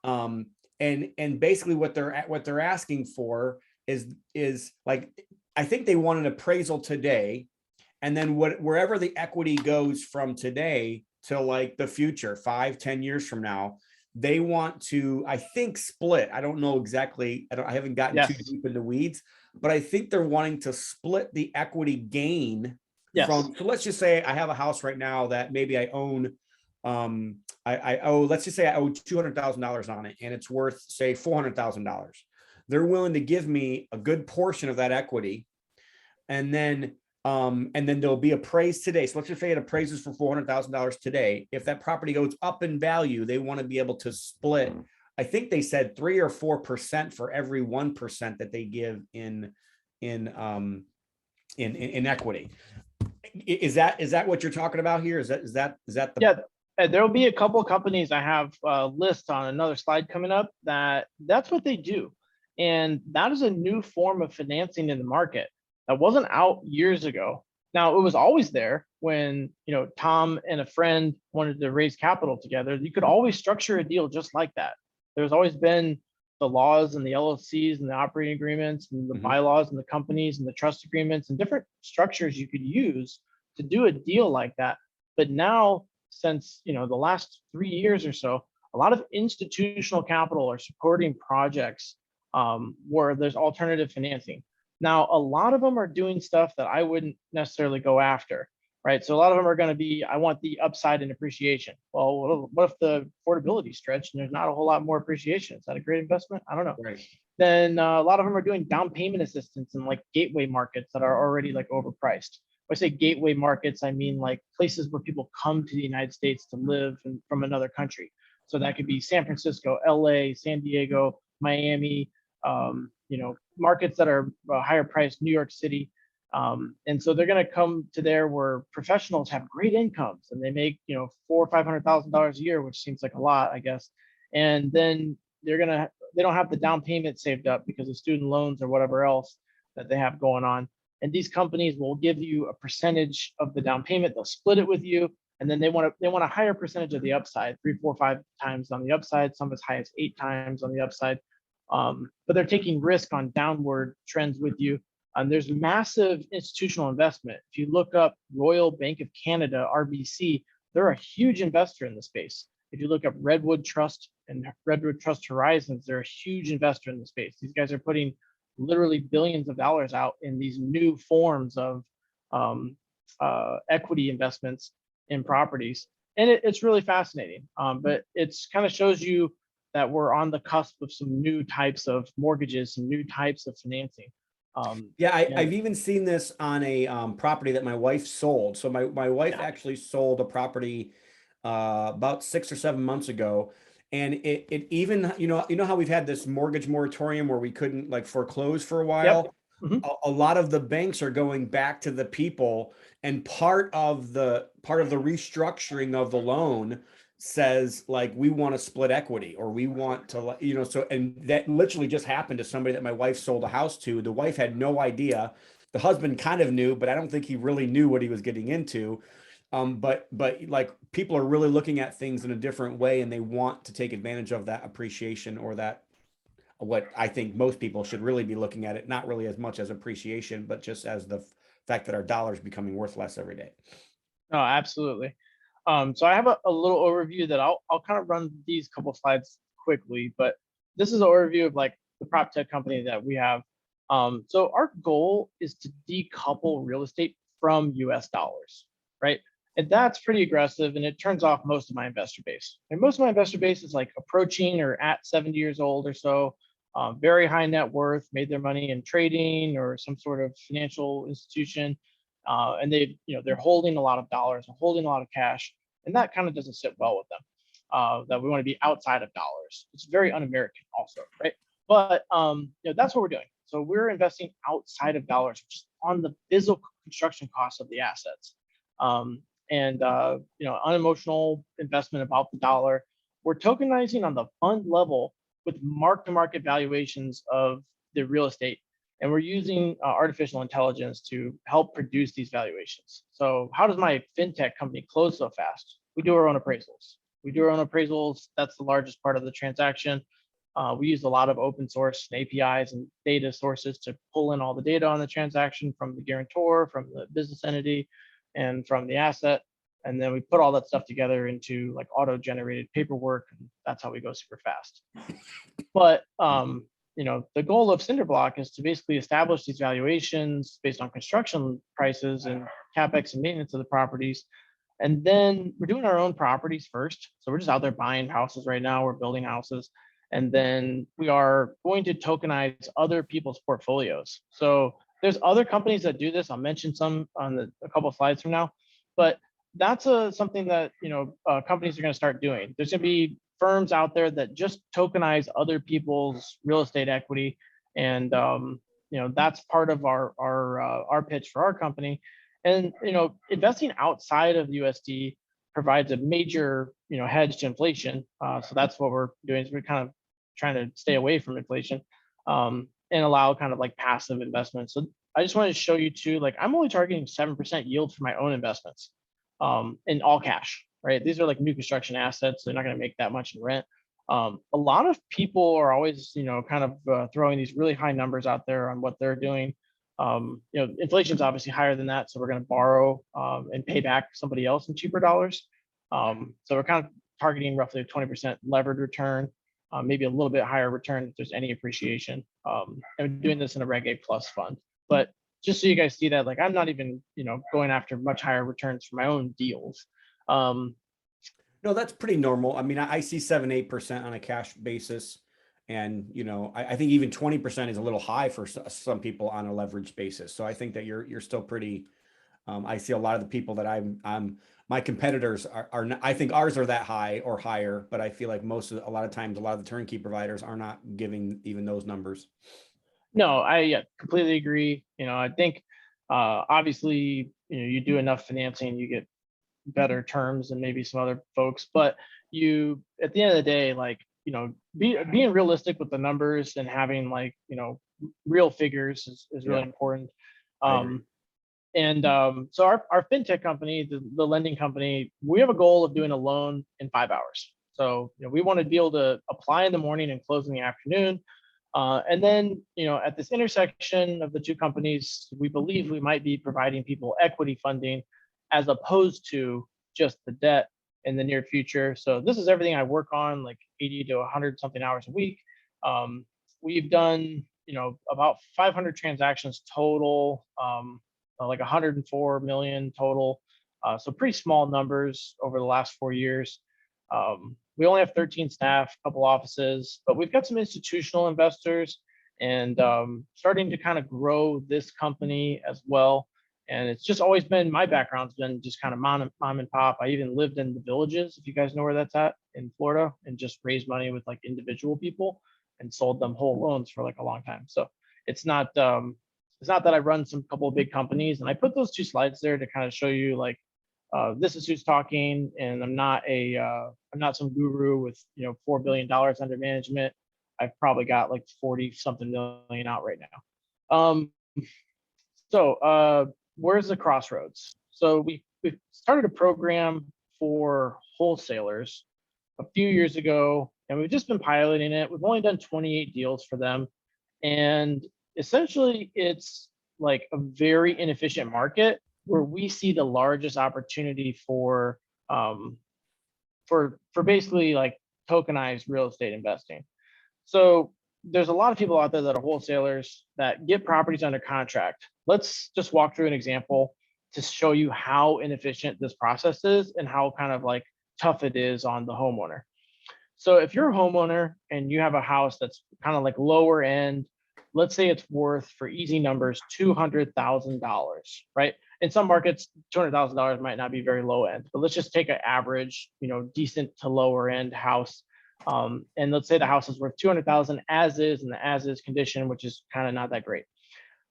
And basically what they're asking for is like, I think they want an appraisal today, and then wherever the equity goes from today to like the future, 5-10 years from now, they want to, I think, split. I don't know exactly. I haven't gotten too deep into weeds, but I think they're wanting to split the equity gain from. So let's just say I have a house right now that maybe I own. I owe. Let's just say I owe $200,000 on it, and it's worth say $400,000. they're willing to give me a good portion of that equity. And then there'll be appraised today. So let's just say it appraises for $400,000 today. If that property goes up in value, they want to be able to split. I think they said 3 or 4% for every 1% that they give in equity. Is that what you're talking about here? Is that the Yeah, there'll be a couple of companies I have a list on another slide coming up that's what they do. And that is a new form of financing in the market that wasn't out years ago. Now, it was always there when, Tom and a friend wanted to raise capital together. You could always structure a deal just like that. There's always been the laws and the LLCs and the operating agreements and the bylaws and the companies and the trust agreements and different structures you could use to do a deal like that. But now, since the last 3 years or so, a lot of institutional capital are supporting projects where there's alternative financing. Now, a lot of them are doing stuff that I wouldn't necessarily go after, right? So a lot of them are going to be, I want the upside in appreciation. Well, what if the affordability stretched and there's not a whole lot more appreciation? Is that a great investment? I don't know. right? Then a lot of them are doing down payment assistance in like gateway markets that are already like overpriced. When I say gateway markets, I mean like places where people come to the United States to live from another country. So that could be San Francisco, LA, San Diego, Miami, markets that are higher priced, New York City. And so they're going to come to there where professionals have great incomes and they make, $400,000 or $500,000 a year, which seems like a lot, I guess. And then they don't have the down payment saved up because of student loans or whatever else that they have going on. And these companies will give you a percentage of the down payment. They'll split it with you. And then they want a higher percentage of the upside, 3, 4, 5 times on the upside, some as high as 8 times on the upside. But they're taking risk on downward trends with you. And there's massive institutional investment. If you look up Royal Bank of Canada, RBC, they're a huge investor in the space. If you look up Redwood Trust and Redwood Trust Horizons, they're a huge investor in the space. These guys are putting literally billions of dollars out in these new forms of equity investments in properties. And it's really fascinating. But it's kind of shows you that we're on the cusp of some new types of mortgages, some new types of financing. I've even seen this on a property that my wife sold. So my wife actually sold a property about 6 or 7 months ago. And it even, how we've had this mortgage moratorium where we couldn't like foreclose for a while. Yep. A lot of the banks are going back to the people, and part of the restructuring of the loan says like, we want to split equity, or we want to, so, and that literally just happened to somebody that my wife sold a house to. The wife had no idea. The husband kind of knew, but I don't think he really knew what he was getting into. But like, people are really looking at things in a different way, and they want to take advantage of that appreciation, or that, what I think most people should really be looking at it, not really as much as appreciation, but just as the fact that our dollar is becoming worth less every day. No, absolutely. So I have a little overview that I'll kind of run these couple slides quickly, but this is an overview of like the prop tech company that we have. So our goal is to decouple real estate from US dollars, right? And that's pretty aggressive, and it turns off most of my investor base. And most of my investor base is like approaching or at 70 years old or so, very high net worth, made their money in trading or some sort of financial institution. And they're holding a lot of dollars and holding a lot of cash, and that kind of doesn't sit well with them. That we want to be outside of dollars. It's very un-American also, right? But that's what we're doing. So we're investing outside of dollars, just on the physical construction costs of the assets. Unemotional investment about the dollar. We're tokenizing on the fund level with mark-to-market valuations of the real estate. And we're using artificial intelligence to help produce these valuations. So how does my fintech company close so fast? We do our own appraisals. That's the largest part of the transaction. We use a lot of open source APIs and data sources to pull in all the data on the transaction from the guarantor, from the business entity, and from the asset. And then we put all that stuff together into like auto-generated paperwork, and that's how we go super fast. But the goal of Cinderblock is to basically establish these valuations based on construction prices and CapEx and maintenance of the properties. And then we're doing our own properties first. So we're just out there buying houses right now. We're building houses. And then we are going to tokenize other people's portfolios. So there's other companies that do this. I'll mention some on a couple of slides from now, but that's something that companies are going to start doing. There's going to be firms out there that just tokenize other people's real estate equity, and that's part of our pitch for our company. And investing outside of the USD provides a major hedge to inflation. So that's what we're doing. Is we're kind of trying to stay away from inflation and allow kind of like passive investments. So I just wanted to show you too, like I'm only targeting 7% yield for my own investments in all cash, right? These are like new construction assets. They're not going to make that much in rent. A lot of people are always, kind of throwing these really high numbers out there on what they're doing. Inflation is obviously higher than that. So we're going to borrow and pay back somebody else in cheaper dollars. So we're kind of targeting roughly a 20% levered return, maybe a little bit higher return if there's any appreciation. And we're doing this in a Reg A Plus fund. But just so you guys see that, like I'm not even, going after much higher returns for my own deals. No, that's pretty normal. I mean, I see 7-8% on a cash basis. And, I think even 20% is a little high for some people on a leverage basis. So I think that you're still pretty, I see a lot of the people that my competitors are not, I think ours are that high or higher, but I feel like a lot of times, a lot of the turnkey providers are not giving even those numbers. No, I completely agree. I think obviously, you do enough financing, you get better terms than maybe some other folks, but you, at the end of the day, like, being realistic with the numbers and having like, real figures is really important. So our fintech company, the lending company, we have a goal of doing a loan in 5 hours. So, we want to be able to apply in the morning and close in the afternoon. And then, at this intersection of the two companies, we believe we might be providing people equity funding as opposed to just the debt in the near future. So this is everything I work on, like 80 to 100 something hours a week. We've done, about 500 transactions total, like 104 million total. So pretty small numbers over the last 4 years. We only have 13 staff, a couple offices, but we've got some institutional investors and starting to kind of grow this company as well. And it's just always been, my background's been just kind of mom and pop. I even lived in the Villages, if you guys know where that's at, in Florida, and just raised money with like individual people and sold them whole loans for like a long time. So it's not that I run some couple of big companies, and I put those 2 slides there to kind of show you like, this is who's talking, and I'm not some guru with $4 billion under management. I've probably got like 40 something million out right now. So where's the crossroads? So we started a program for wholesalers a few years ago, and we've just been piloting it. We've only done 28 deals for them, and essentially it's like a very inefficient market where we see the largest opportunity for basically like tokenized real estate investing. So there's a lot of people out there that are wholesalers that get properties under contract. Let's just walk through an example to show you how inefficient this process is and how kind of like tough it is on the homeowner. So if you're a homeowner and you have a house that's kind of like lower end, let's say it's worth, for easy numbers, $200,000, right? In some markets, $200,000 might not be very low end, but let's just take an average, decent to lower end house. And let's say the house is worth 200,000 as is, in the as is condition, which is kind of not that great.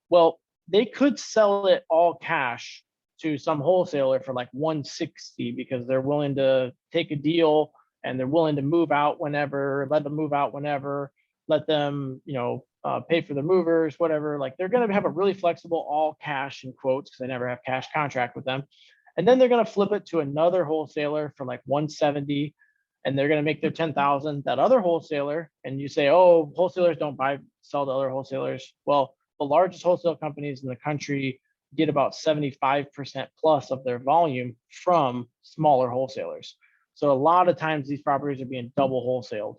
Well, they could sell it all cash to some wholesaler for like 160 because they're willing to take a deal and they're willing to move out whenever, let them move out whenever, let them, pay for the movers, whatever. Like they're going to have a really flexible all cash in quotes because they never have cash contract with them. And then they're going to flip it to another wholesaler for like 170, and they're going to make their 10,000. That other wholesaler, and you say, oh, wholesalers don't sell to other wholesalers. Well, the largest wholesale companies in the country get about 75% plus of their volume from smaller wholesalers. So a lot of times these properties are being double wholesaled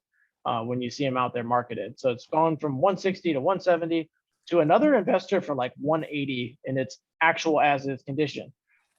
when you see them out there marketed. So it's gone from 160 to 170 to another investor for like 180 in its actual as is condition.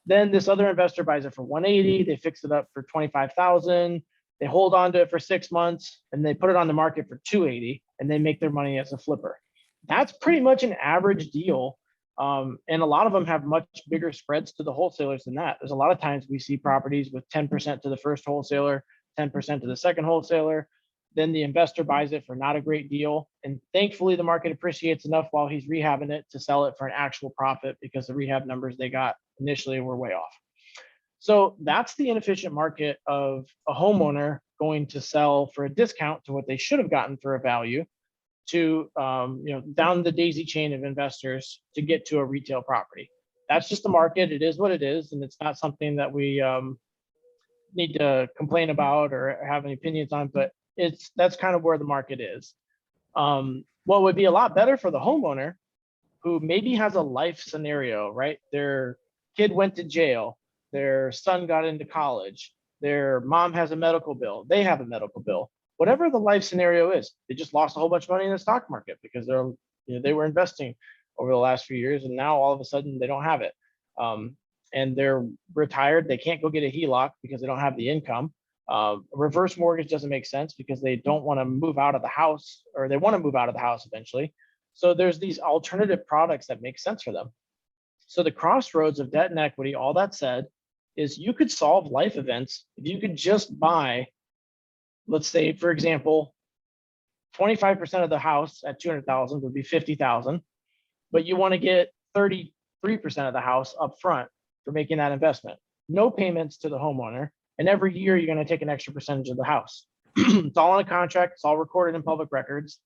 Then this other investor buys it for 180. They fix it up for 25,000. They hold on to it for 6 months and they put it on the market for 280 and they make their money as a flipper. That's pretty much an average deal. And a lot of them have much bigger spreads to the wholesalers than that. There's a lot of times we see properties with 10% to the first wholesaler, 10% to the second wholesaler. Then the investor buys it for not a great deal. And thankfully, the market appreciates enough while he's rehabbing it to sell it for an actual profit because the rehab numbers they got initially were way off. So that's the inefficient market of a homeowner going to sell for a discount to what they should have gotten for a value to down the daisy chain of investors to get to a retail property. That's just the market. It is what it is, and it's not something that we need to complain about or have any opinions on. But that's kind of where the market is. What would be a lot better for the homeowner who maybe has a life scenario, right? Their kid went to jail, their son got into college, their mom has a medical bill, they have a medical bill. Whatever the life scenario is, they just lost a whole bunch of money in the stock market because they were investing over the last few years, and now all of a sudden they don't have it. And they're retired, they can't go get a HELOC because they don't have the income. A reverse mortgage doesn't make sense because they don't want to move out of the house, or they want to move out of the house eventually. So there's these alternative products that make sense for them. So the crossroads of debt and equity, all that said, is you could solve life events if you could just buy, let's say, for example, 25% of the house at 200,000 would be 50,000, but you want to get 33% of the house up front for making that investment. No payments to the homeowner. And every year you're going to take an extra percentage of the house. It's all on a contract. It's all recorded in public records.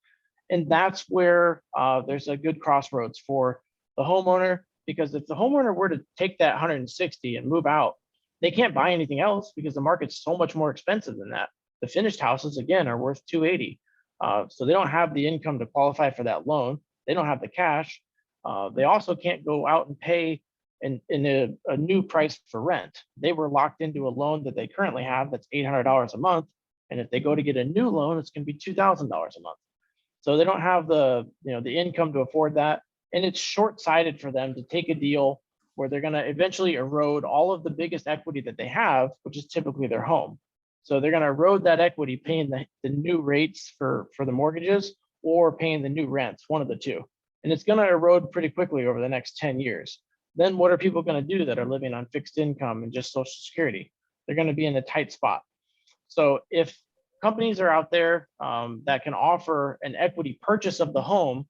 And that's where there's a good crossroads for the homeowner, because if the homeowner were to take that 160 and move out, they can't buy anything else because the market's so much more expensive than that. The finished houses, again, are worth 280. So they don't have the income to qualify for that loan. They don't have the cash. They also can't go out and pay in a new price for rent. They were locked into a loan that they currently have that's $800 a month. And if they go to get a new loan, it's going to be $2,000 a month. So they don't have the income to afford that. And it's short-sighted for them to take a deal where they're going to eventually erode all of the biggest equity that they have, which is typically their home. So they're going to erode that equity paying the new rates for the mortgages or paying the new rents, one of the two. And it's going to erode pretty quickly over the next 10 years. Then what are people going to do that are living on fixed income and just Social Security? They're going to be in a tight spot. So if companies are out there that can offer an equity purchase of the home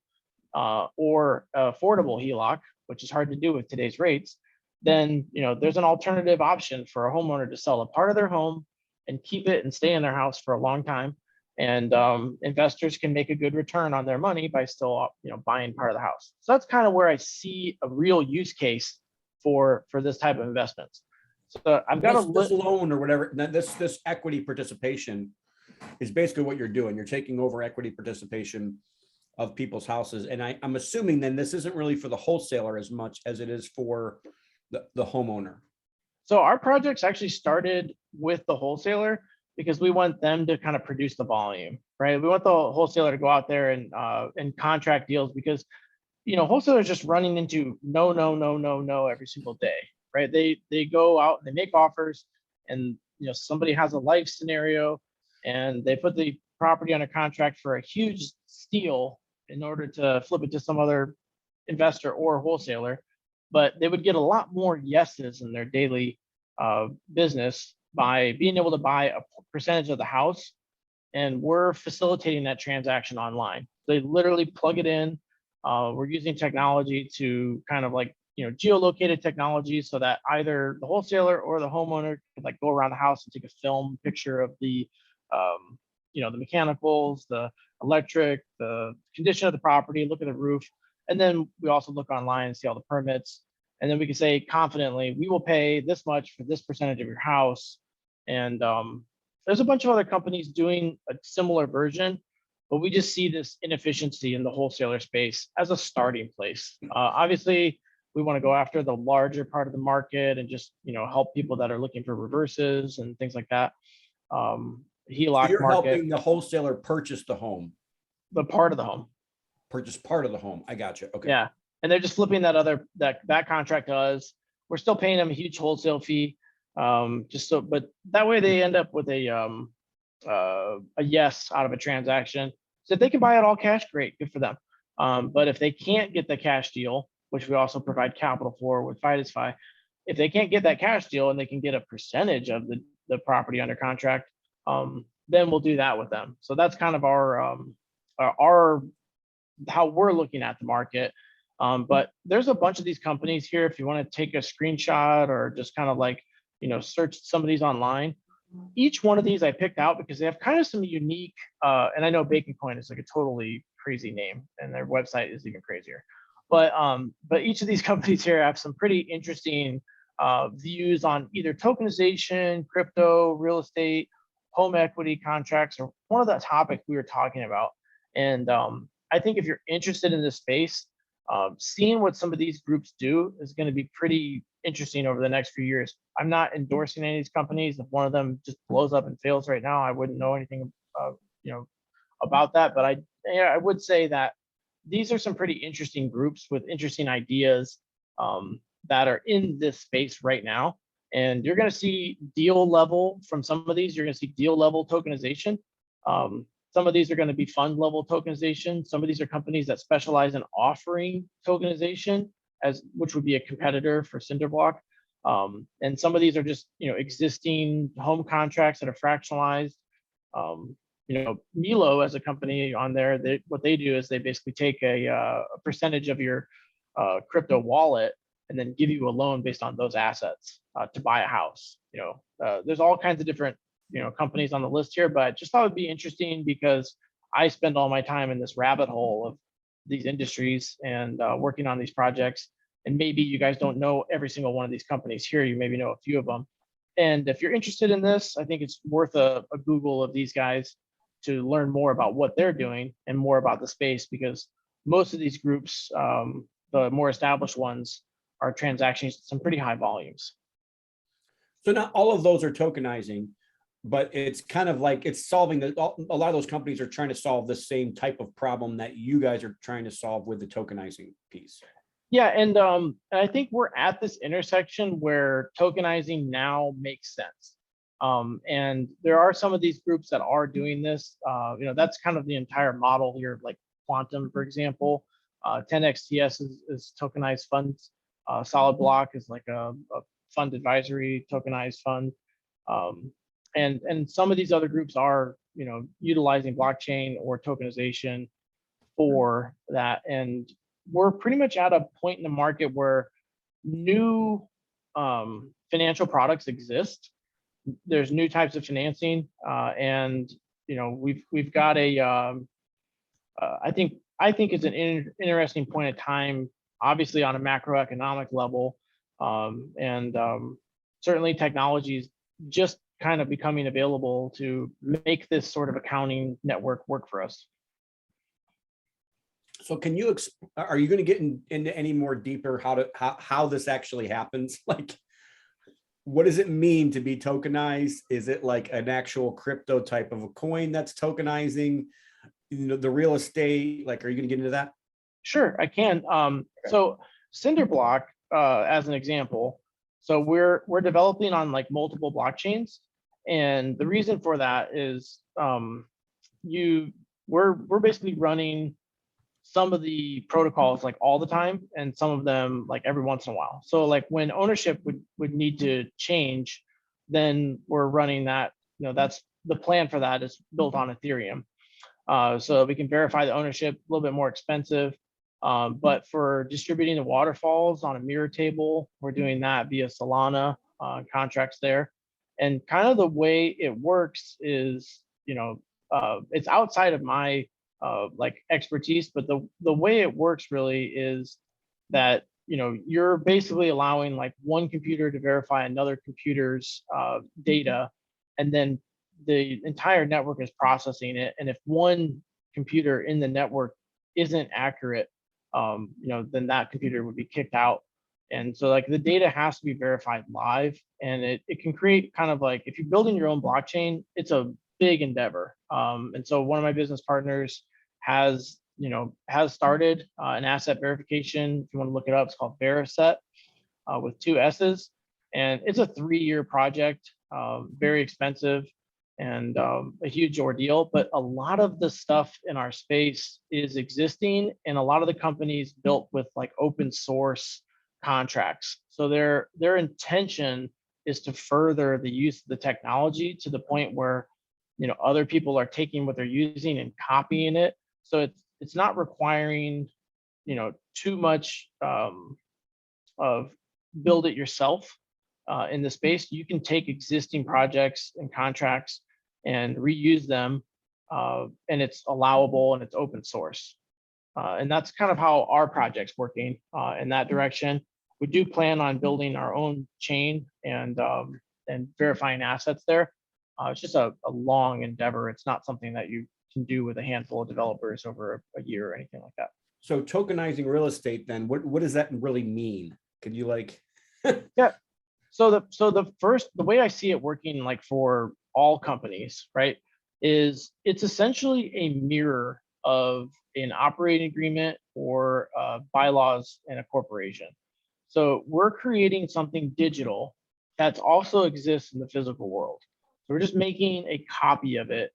or affordable HELOC, which is hard to do with today's rates, then there's an alternative option for a homeowner to sell a part of their home and keep it and stay in their house for a long time. And investors can make a good return on their money by still buying part of the house. So that's kind of where I see a real use case for this type of investments. So I've got this loan or whatever, this equity participation is basically what you're doing. You're taking over equity participation of people's houses. And I'm assuming then this isn't really for the wholesaler as much as it is for the homeowner. So our projects actually started with the wholesaler because we want them to kind of produce the volume, right? We want the wholesaler to go out there and contract deals because, wholesalers just running into no every single day, right? They go out and they make offers, and somebody has a life scenario and they put the property on a contract for a huge steal in order to flip it to some other investor or wholesaler, but they would get a lot more yeses in their daily business by being able to buy a percentage of the house, and we're facilitating that transaction online. They literally plug it in. We're using technology to kind of geolocated technology so that either the wholesaler or the homeowner could go around the house and take a film picture of the the mechanicals, the electric, the condition of the property, look at the roof, and then we also look online and see all the permits. And then we can say confidently, we will pay this much for this percentage of your house. And there's a bunch of other companies doing a similar version, but we just see this inefficiency in the wholesaler space as a starting place. Obviously, we want to go after the larger part of the market and just help people that are looking for reverses and things like that. HELOC so you're market, helping the wholesaler purchase the home. the part of the home. Purchase part of the home. I got you. Okay. Yeah. And they're just flipping that contract to us. We're still paying them a huge wholesale fee. But that way they end up with a a yes out of a transaction. So if they can buy it all cash, great, good for them. But if they can't get the cash deal, which we also provide capital for with FiDesFi, if they can't get that cash deal and they can get a percentage of the property under contract, then we'll do that with them. So that's kind of our how we're looking at the market. But there's a bunch of these companies here. If you want to take a screenshot or just kind of like, search some of these online, each one of these I picked out because they have kind of some unique, and I know Bacon Coin is like a totally crazy name and their website is even crazier. But each of these companies here have some pretty interesting views on either tokenization, crypto, real estate, home equity contracts, or one of the topics we were talking about. And I think if you're interested in this space, seeing what some of these groups do is going to be pretty interesting over the next few years. I'm not endorsing any of these companies. If one of them just blows up and fails right now, I wouldn't know anything, about that. But I would say that these are some pretty interesting groups with interesting ideas that are in this space right now. And you're going to see deal level from some of these. You're going to see deal level tokenization. Some of these are going to be fund level tokenization. Some of these are companies that specialize in offering tokenization, which would be a competitor for Cinderblock. And some of these are just existing home contracts that are fractionalized. Milo as a company on there, what they do is they basically take a percentage of your crypto wallet and then give you a loan based on those assets to buy a house. There's all kinds of different companies on the list here, but just thought it would be interesting because I spend all my time in this rabbit hole of these industries and working on these projects. And maybe you guys don't know every single one of these companies here. You maybe know a few of them. And if you're interested in this, I think it's worth a Google of these guys to learn more about what they're doing and more about the space, because most of these groups, the more established ones, are transactions at some pretty high volumes. So not all of those are tokenizing, but it's kind of like it's solving a lot of those companies are trying to solve the same type of problem that you guys are trying to solve with the tokenizing piece. Yeah, and I think we're at this intersection where tokenizing now makes sense. And there are some of these groups that are doing this. That's kind of the entire model here, like Quantum, for example. 10XTS is tokenized funds. Solid Block is like a fund advisory tokenized fund. And some of these other groups are, utilizing blockchain or tokenization for that. And we're pretty much at a point in the market where new financial products exist. There's new types of financing, and we've got a I think it's an interesting point of time, obviously on a macroeconomic level, and certainly technology is just kind of becoming available to make this sort of accounting network work for us. So can you, are you going to get into any more deeper how this actually happens? Like, what does it mean to be tokenized? Is it like an actual crypto type of a coin that's tokenizing, the real estate? Like, are you going to get into that? Sure, I can. So Cinderblock, as an example, so we're developing on like multiple blockchains, and the reason for that is we're basically running some of the protocols like all the time, and some of them like every once in a while. So like when ownership would need to change, then we're running that. That's the plan for that is built on Ethereum. So we can verify the ownership, a little bit more expensive. But for distributing the waterfalls on a mirror table, we're doing that via Solana contracts there. And kind of the way it works is, it's outside of my like expertise, but the way it works really is that, you're basically allowing like one computer to verify another computer's data, and then the entire network is processing it. And if one computer in the network isn't accurate, then that computer would be kicked out. And so like the data has to be verified live, and it can create kind of like, if you're building your own blockchain, it's a big endeavor. And so one of my business partners has started an asset verification. If you want to look it up, it's called Veriset with 2 S's. And it's a 3-year project, very expensive. and a huge ordeal. But a lot of the stuff in our space is existing, and a lot of the companies built with like open source contracts. So their intention is to further the use of the technology to the point where, you know, other people are taking what they're using and copying it. So it's not requiring, you know, too much of build it yourself in the space. You can take existing projects and contracts and reuse them, and it's allowable and it's open source. And that's kind of how our project's working in that direction. We do plan on building our own chain and verifying assets there. It's just a long endeavor. It's not something that you can do with a handful of developers over a year or anything like that. So tokenizing real estate, then what does that really mean? Could you like? Yeah. So the way I see it working, like for all companies, right, is it's essentially a mirror of an operating agreement or bylaws in a corporation. So we're creating something digital that's also exists in the physical world. So we're just making a copy of it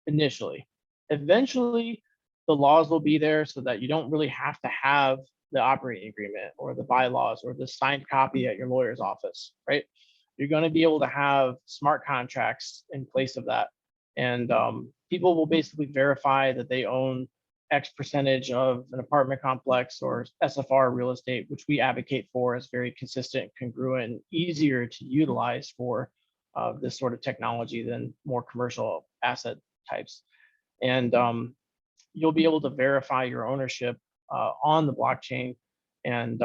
initially. Eventually, the laws will be there so that you don't really have to have the operating agreement or the bylaws or the signed copy at your lawyer's office, right? You're going to be able to have smart contracts in place of that. And people will basically verify that they own X percentage of an apartment complex or SFR real estate, which we advocate for as very consistent, congruent, and easier to utilize for this sort of technology than more commercial asset types. And you'll be able to verify your ownership on the blockchain, and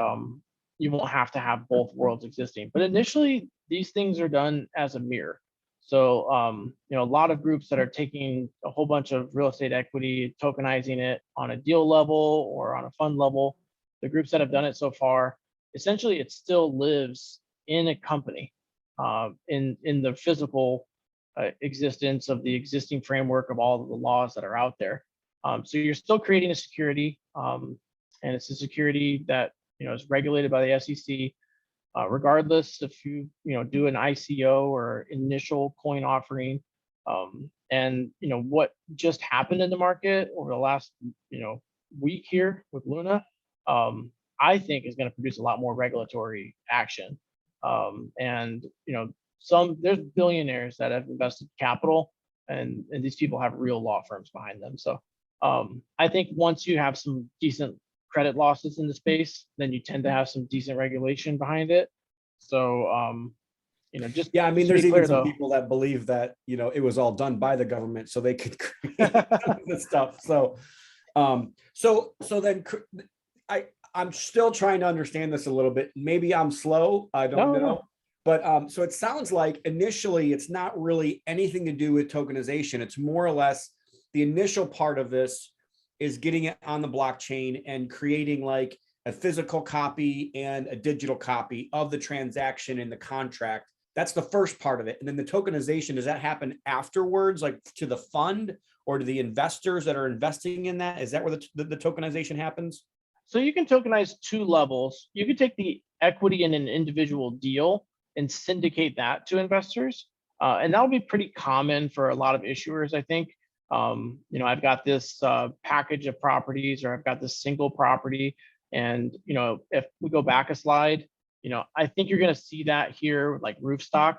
you won't have to have both worlds existing. But initially, these things are done as a mirror. So, you know, a lot of groups that are taking a whole bunch of real estate equity, tokenizing it on a deal level or on a fund level, the groups that have done it so far, essentially, it still lives in a company, in the physical existence of the existing framework of all of the laws that are out there. So you're still creating a security, and it's a security that, you know, is regulated by the SEC. Regardless if you do an ICO or initial coin offering, and you know what just happened in the market over the last week here with Luna, I think is going to produce a lot more regulatory action. And you know, there's billionaires that have invested capital, and these people have real law firms behind them. So I think once you have some decent credit losses in the space, then you tend to have some decent regulation behind it. So, you know, just yeah, I mean, there's even some people that believe that, you know, it was all done by the government so they could create this stuff. So, so then I'm still trying to understand this a little bit. Maybe I'm slow. I don't know. No. But so it sounds like initially it's not really anything to do with tokenization. It's more or less the initial part of this is getting it on the blockchain and creating like a physical copy and a digital copy of the transaction in the contract. That's the first part of it. And then the tokenization, does that happen afterwards, like to the fund or to the investors that are investing in that? Is that where the tokenization happens? So you can tokenize two levels. You can take the equity in an individual deal and syndicate that to investors. And that'll be pretty common for a lot of issuers, I think. You know, I've got this package of properties, or I've got this single property. And, you know, if we go back a slide, you know, I think you're going to see that here with like Roofstock.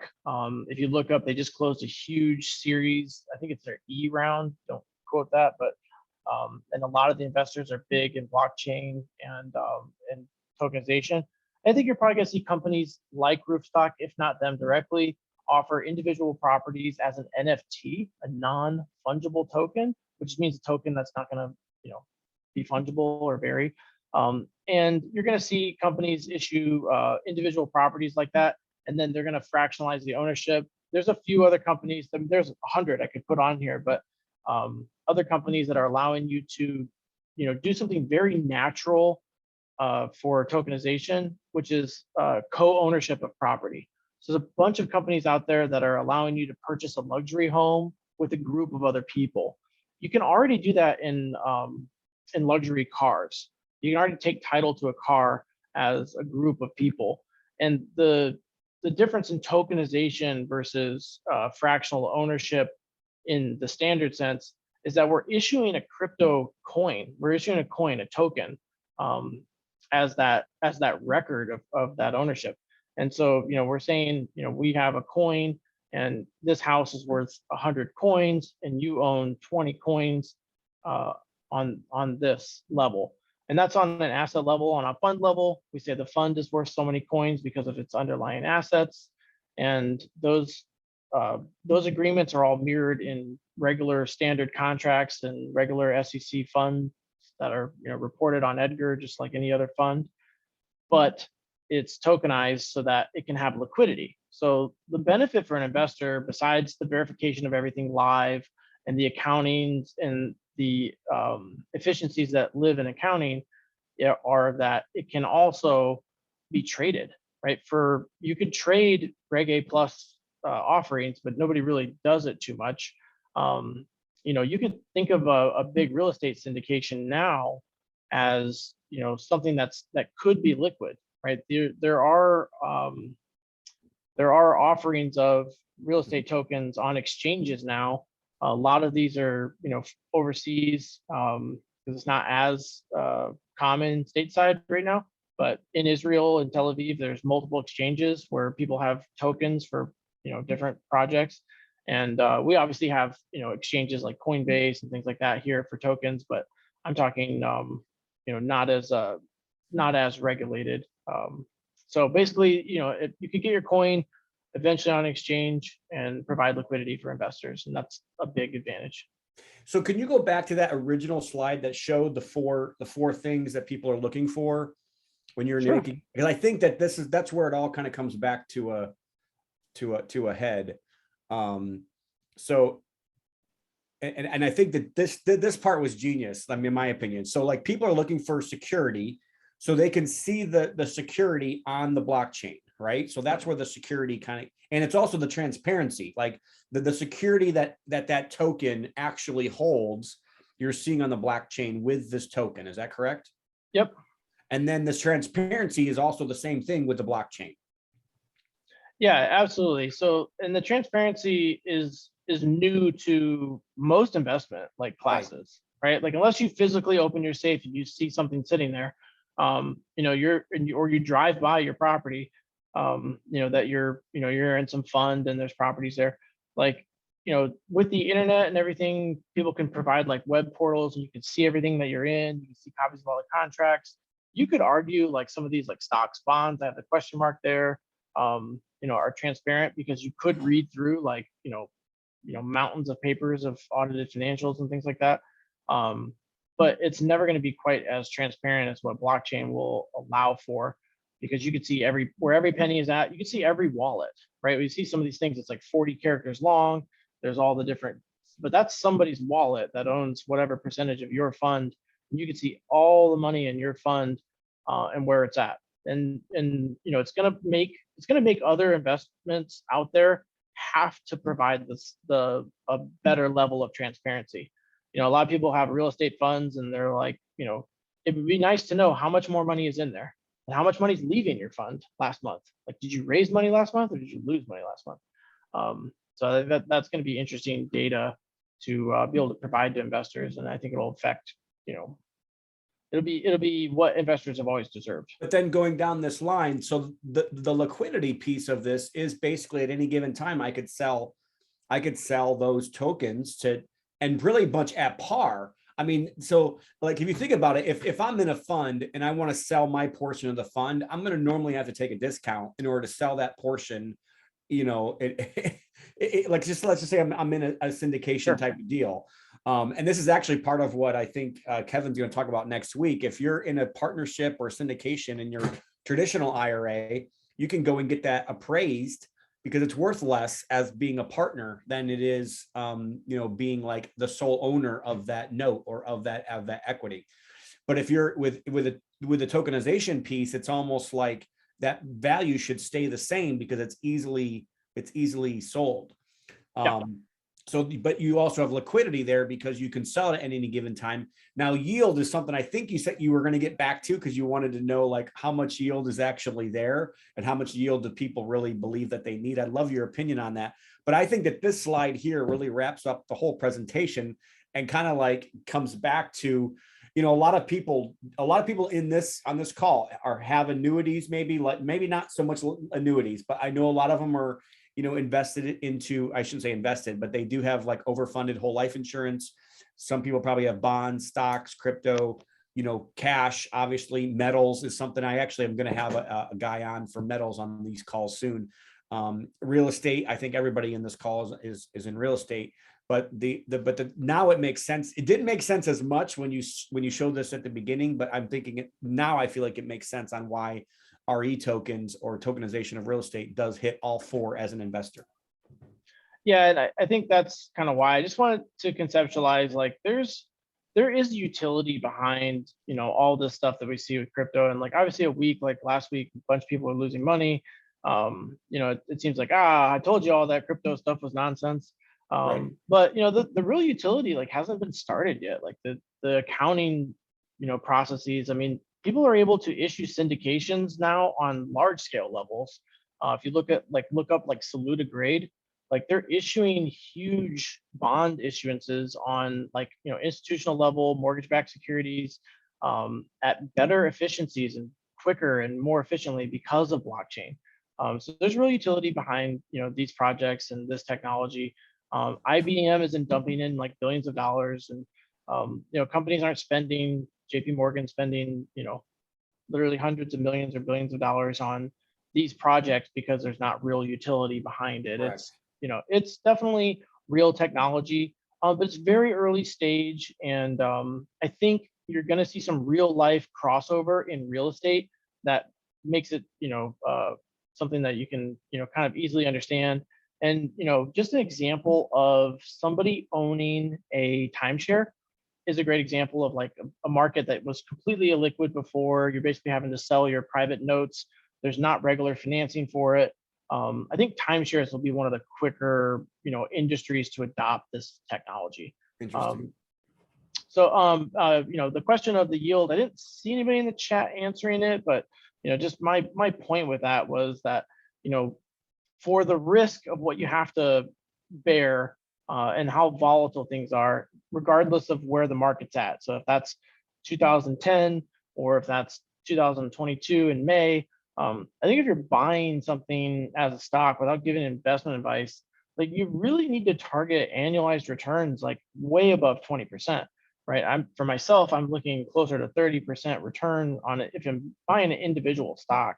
If you look up, they just closed a huge series. I think it's their E round. Don't quote that, but and a lot of the investors are big in blockchain and tokenization. I think you're probably going to see companies like Roofstock, if not them directly, offer individual properties as an NFT, a non-fungible token, which means a token that's not going to, you know, be fungible or vary. And you're going to see companies issue individual properties like that, and then they're going to fractionalize the ownership. There's a few other companies. There's 100 I could put on here, but other companies that are allowing you to, you know, do something very natural for tokenization, which is co-ownership of property. So there's a bunch of companies out there that are allowing you to purchase a luxury home with a group of other people. You can already do that in luxury cars. You can already take title to a car as a group of people. And the difference in tokenization versus fractional ownership in the standard sense is that we're issuing a crypto coin. We're issuing a coin, a token, as that record of that ownership. And so, we're saying, we have a coin, and this house is worth 100 coins, and you own 20 coins on this level. And that's on an asset level. On a fund level, we say the fund is worth so many coins because of its underlying assets. And those agreements are all mirrored in regular standard contracts and regular SEC funds that are reported on Edgar, just like any other fund. But it's tokenized so that it can have liquidity. So the benefit for an investor, besides the verification of everything live and the accountings and the efficiencies that live in accounting, are that it can also be traded, right? You could trade Reg A plus offerings, but nobody really does it too much. You could think of a big real estate syndication now as something that could be liquid, right? There are offerings of real estate tokens on exchanges now. A lot of these are overseas, because it's not as common stateside right now. But in Israel and Tel Aviv, there's multiple exchanges where people have tokens for different projects. And we obviously have exchanges like Coinbase and things like that here for tokens, but I'm talking not as regulated. So basically, if you could get your coin eventually on exchange and provide liquidity for investors, and that's a big advantage. So can you go back to that original slide that showed the four things that people are looking for when you're Sure. making? Because I think that that's where it all kind of comes back to a head. So, and I think that this part was genius. I mean, in my opinion. So like people are looking for security, so they can see the security on the blockchain, right? So that's where the security and it's also the transparency, like the security that token actually holds, you're seeing on the blockchain with this token. Is that correct? Yep. And then this transparency is also the same thing with the blockchain. Yeah, absolutely. So, and the transparency is new to most investment like classes, right? Like unless you physically open your safe and you see something sitting there, or you drive by your property, that you're in some fund and there's properties there. Like, with the internet and everything, people can provide like web portals, and you can see everything that you're in. You can see copies of all the contracts. You could argue like some of these like stocks, bonds, I have the question mark there, are transparent because you could read through like, mountains of papers of audited financials and things like that. But it's never going to be quite as transparent as what blockchain will allow for, because you could see where every penny is at. You can see every wallet, right? We see some of these things, it's like 40 characters long. There's all the different, but that's somebody's wallet that owns whatever percentage of your fund. And you can see all the money in your fund and where it's at. And it's going to make other investments out there have to provide a better level of transparency. A lot of people have real estate funds, and they're like, it would be nice to know how much more money is in there and how much money is leaving your fund last month. Like, did you raise money last month or did you lose money last month? So that's going to be interesting data to be able to provide to investors, and I think it'll affect, it'll be what investors have always deserved. But then going down this line, so the liquidity piece of this is basically at any given time I could sell those tokens and really much at par. I mean, so like if you think about it, if I'm in a fund and I want to sell my portion of the fund, I'm going to normally have to take a discount in order to sell that portion. Like let's just say I'm in a syndication type of deal. And this is actually part of what I think Kevin's going to talk about next week. If you're in a partnership or syndication in your traditional IRA, you can go and get that appraised because it's worth less as being a partner than it is, being like the sole owner of that note or of that equity. But if you're with the tokenization piece, it's almost like that value should stay the same because it's easily sold. Yeah. So, but you also have liquidity there because you can sell it at any given time. Now, yield is something I think you said you were going to get back to because you wanted to know like how much yield is actually there and how much yield do people really believe that they need. I'd love your opinion on that. But I think that this slide here really wraps up the whole presentation and kind of like comes back to, you know, a lot of people in this on this call have annuities, maybe not so much annuities, but I know a lot of them are, you know, invested into, I shouldn't say invested, but they do have like overfunded whole life insurance. Some people probably have bonds, stocks, crypto, you know, cash. Obviously, metals is something I actually am going to have a guy on for metals on these calls soon. Real estate, I think everybody in this call is in real estate. But now it makes sense. It didn't make sense as much when you showed this at the beginning, but I'm thinking it now. I feel like it makes sense on why RE tokens or tokenization of real estate does hit all four as an investor. Yeah, and I think that's kind of why I just wanted to conceptualize like there is utility behind, you know, all this stuff that we see with crypto. And like obviously a week like last week, a bunch of people are losing money. You know, it seems like, I told you all that crypto stuff was nonsense. Right. But you know, the real utility like hasn't been started yet. Like the accounting, you know, processes. I mean, people are able to issue syndications now on large scale levels. If you look up like Saluda grade, like they're issuing huge bond issuances on like, you know, institutional level mortgage-backed securities at better efficiencies and quicker and more efficiently because of blockchain. So there's real utility behind, you know, these projects and this technology. IBM isn't dumping in like billions of dollars, and you know, companies aren't spending. JP Morgan spending, you know, literally hundreds of millions or billions of dollars on these projects because there's not real utility behind it. Correct. It's, you know, it's definitely real technology, but it's very early stage, and I think you're going to see some real life crossover in real estate that makes it, you know, something that you can, you know, kind of easily understand. And you know, just an example of somebody owning a timeshare is a great example of like a market that was completely illiquid before. You're basically having to sell your private notes. There's not regular financing for it. I think timeshares will be one of the quicker, you know, industries to adopt this technology. Interesting. You know, the question of the yield, I didn't see anybody in the chat answering it, but you know, just my point with that was that, you know, for the risk of what you have to bear and how volatile things are, regardless of where the market's at. So if that's 2010 or if that's 2022 in May, I think if you're buying something as a stock without giving investment advice, like you really need to target annualized returns like way above 20%, right? For myself, I'm looking closer to 30% return on it if I'm buying an individual stock.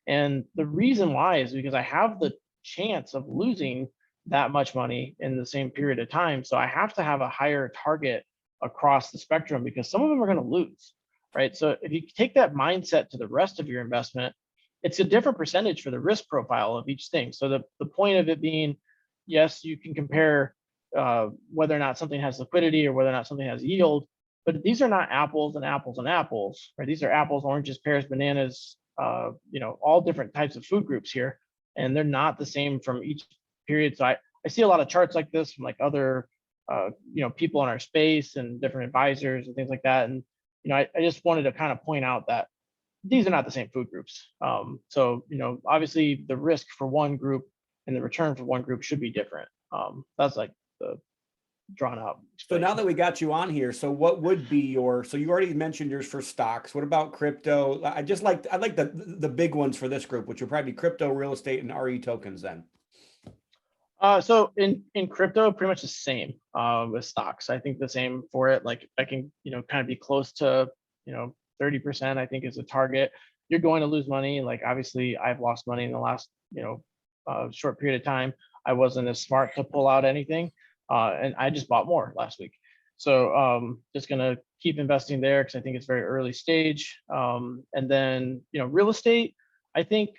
And the reason why is because I have the chance of losing that much money in the same period of time. So I have to have a higher target across the spectrum because some of them are going to lose, right? So if you take that mindset to the rest of your investment, it's a different percentage for the risk profile of each thing. So the point of it being, yes, you can compare whether or not something has liquidity or whether or not something has yield, but these are not apples and apples and apples, right? These are apples, oranges, pears, bananas, you know, all different types of food groups here, and they're not the same from each period. So I see a lot of charts like this from like other, you know, people in our space and different advisors and things like that. And, you know, I just wanted to kind of point out that these are not the same food groups. So, you know, obviously the risk for one group and the return for one group should be different. That's like the drawn out. So now that we got you on here, so what would be so you already mentioned yours for stocks. What about crypto? I like the big ones for this group, which would probably be crypto, real estate, and RE tokens then. So in crypto, pretty much the same with stocks. I think the same for it. Like I can, you know, kind of be close to, you know, 30%, I think is a target. You're going to lose money. Like obviously I've lost money in the last, you know, short period of time. I wasn't as smart to pull out anything. And I just bought more last week. So just gonna keep investing there because I think it's very early stage. And then, you know, real estate, I think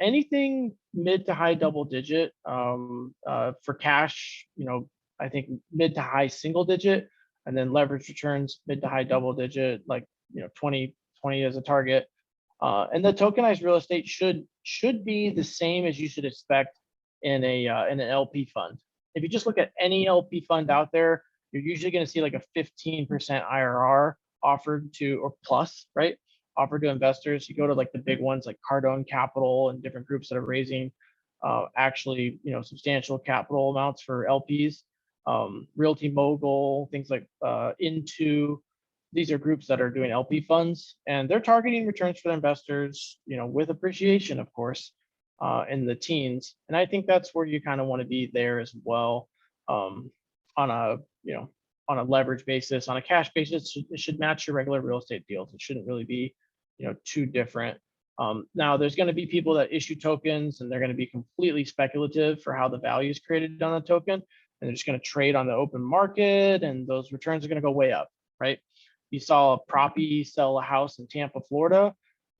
anything mid to high double digit for cash, you know, I think mid to high single digit, and then leverage returns mid to high double digit, like, you know, 20 as a target. And the tokenized real estate should be the same as you should expect in an LP fund. if you just look at any LP fund out there, you're usually going to see like a 15% IRR offered to, or plus, right? Offered to investors. You go to like the big ones like Cardone Capital and different groups that are raising actually, substantial capital amounts for LPs. Realty Mogul, things like Into. These are groups that are doing LP funds, and they're targeting returns for their investors, with appreciation, of course, in the teens. And I think that's where you kind of want to be there as well, on a, on a leverage basis. On a cash basis, it should match your regular real estate deals. It shouldn't really be, too different. Now, there's going to be people that issue tokens, and they're going to be completely speculative for how the value is created on the token, and they're just going to trade on the open market, and those returns are going to go way up, right? You saw a proppy sell a house in Tampa, Florida,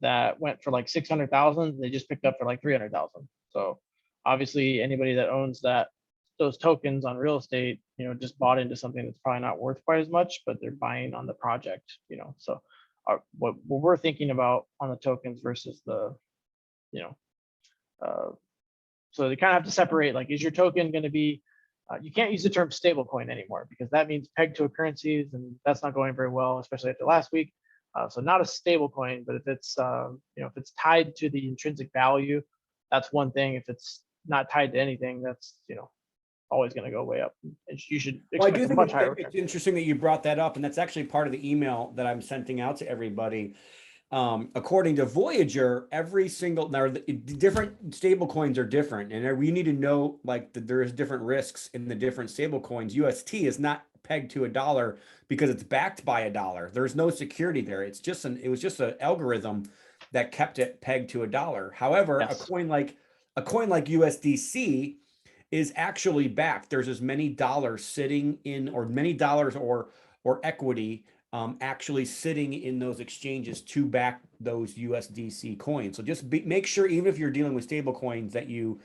that went for like 600,000. They just picked up for like 300,000. So obviously, anybody that owns those tokens on real estate, just bought into something that's probably not worth quite as much, but they're buying on the project, So what we're thinking about on the tokens versus the, so they kind of have to separate, like, is your token going to be, you can't use the term stablecoin anymore, because that means pegged to a currencies, and that's not going very well, especially after last week. So not a stablecoin, but if it's, if it's tied to the intrinsic value, that's one thing. If it's not tied to anything, that's, always going to go way up. You should expect Well, I do think much higher return. it's interesting that you brought that up, and that's actually part of the email that I'm sending out to everybody. According to Voyager, every single, now the different stable coins are different, and we need to know like that there's different risks in the different stable coins. UST is not pegged to $1 because it's backed by $1. There's no security there. It was just an algorithm that kept it pegged to $1. However, Yes. a coin like USDC is actually backed. There's as many dollars sitting in, or many dollars or equity actually sitting in those exchanges to back those USDC coins. So just make sure, even if you're dealing with stable coins, that you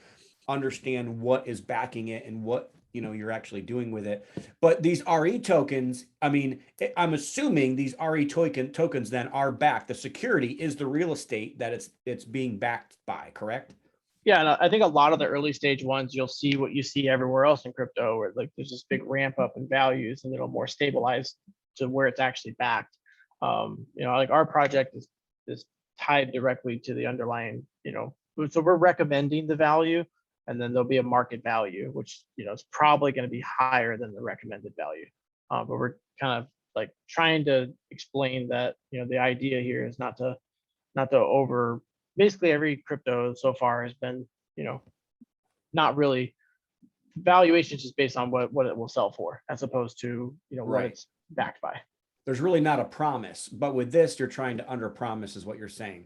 understand what is backing it and what you're actually doing with it. But these RE tokens, I mean, I'm assuming these RE tokens then are backed. The security is the real estate that it's being backed by, correct? Yeah, and I think a lot of the early stage ones, you'll see what you see everywhere else in crypto, where like there's this big ramp up in values, and it'll more stabilize to where it's actually backed. Like our project is tied directly to the underlying, so we're recommending the value, and then there'll be a market value, which is probably going to be higher than the recommended value. But we're kind of like trying to explain that the idea here is not to over. Basically, every crypto so far has been, not really, valuations just based on what it will sell for, as opposed to, what Right. it's backed by. There's really not a promise, but with this, you're trying to under promise, is what you're saying.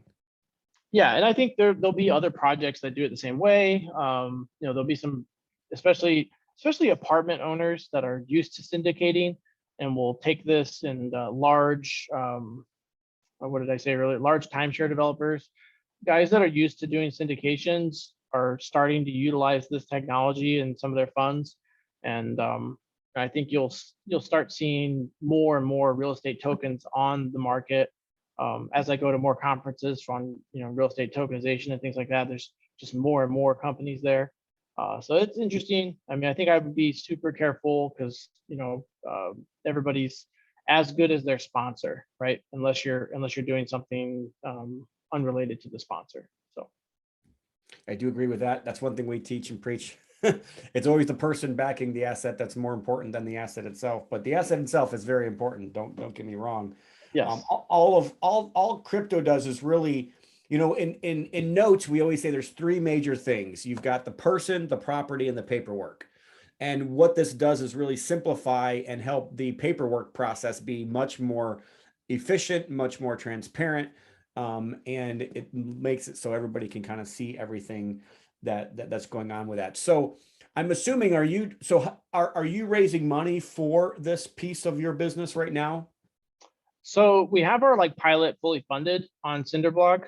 Yeah, and I think there'll be other projects that do it the same way. There'll be some, especially apartment owners that are used to syndicating, and will take this, and large, what did I say earlier? Large timeshare developers, guys that are used to doing syndications, are starting to utilize this technology in some of their funds. And I think you'll start seeing more and more real estate tokens on the market. As I go to more conferences on real estate tokenization and things like that, there's just more and more companies there. So it's interesting. I mean, I think I would be super careful, because everybody's as good as their sponsor, right? Unless you're doing something unrelated to the sponsor. So I do agree with that. That's one thing we teach and preach. It's always the person backing the asset that's more important than the asset itself. But the asset itself is very important. Don't get me wrong. yes. All crypto does is really, in notes, we always say there's three major things. You've got the person, the property, and the paperwork. And what this does is really simplify and help the paperwork process be much more efficient, much more transparent. And it makes it so everybody can kind of see everything that's going on with that. So I'm assuming, are you raising money for this piece of your business right now? So we have our like pilot fully funded on Cinderblock.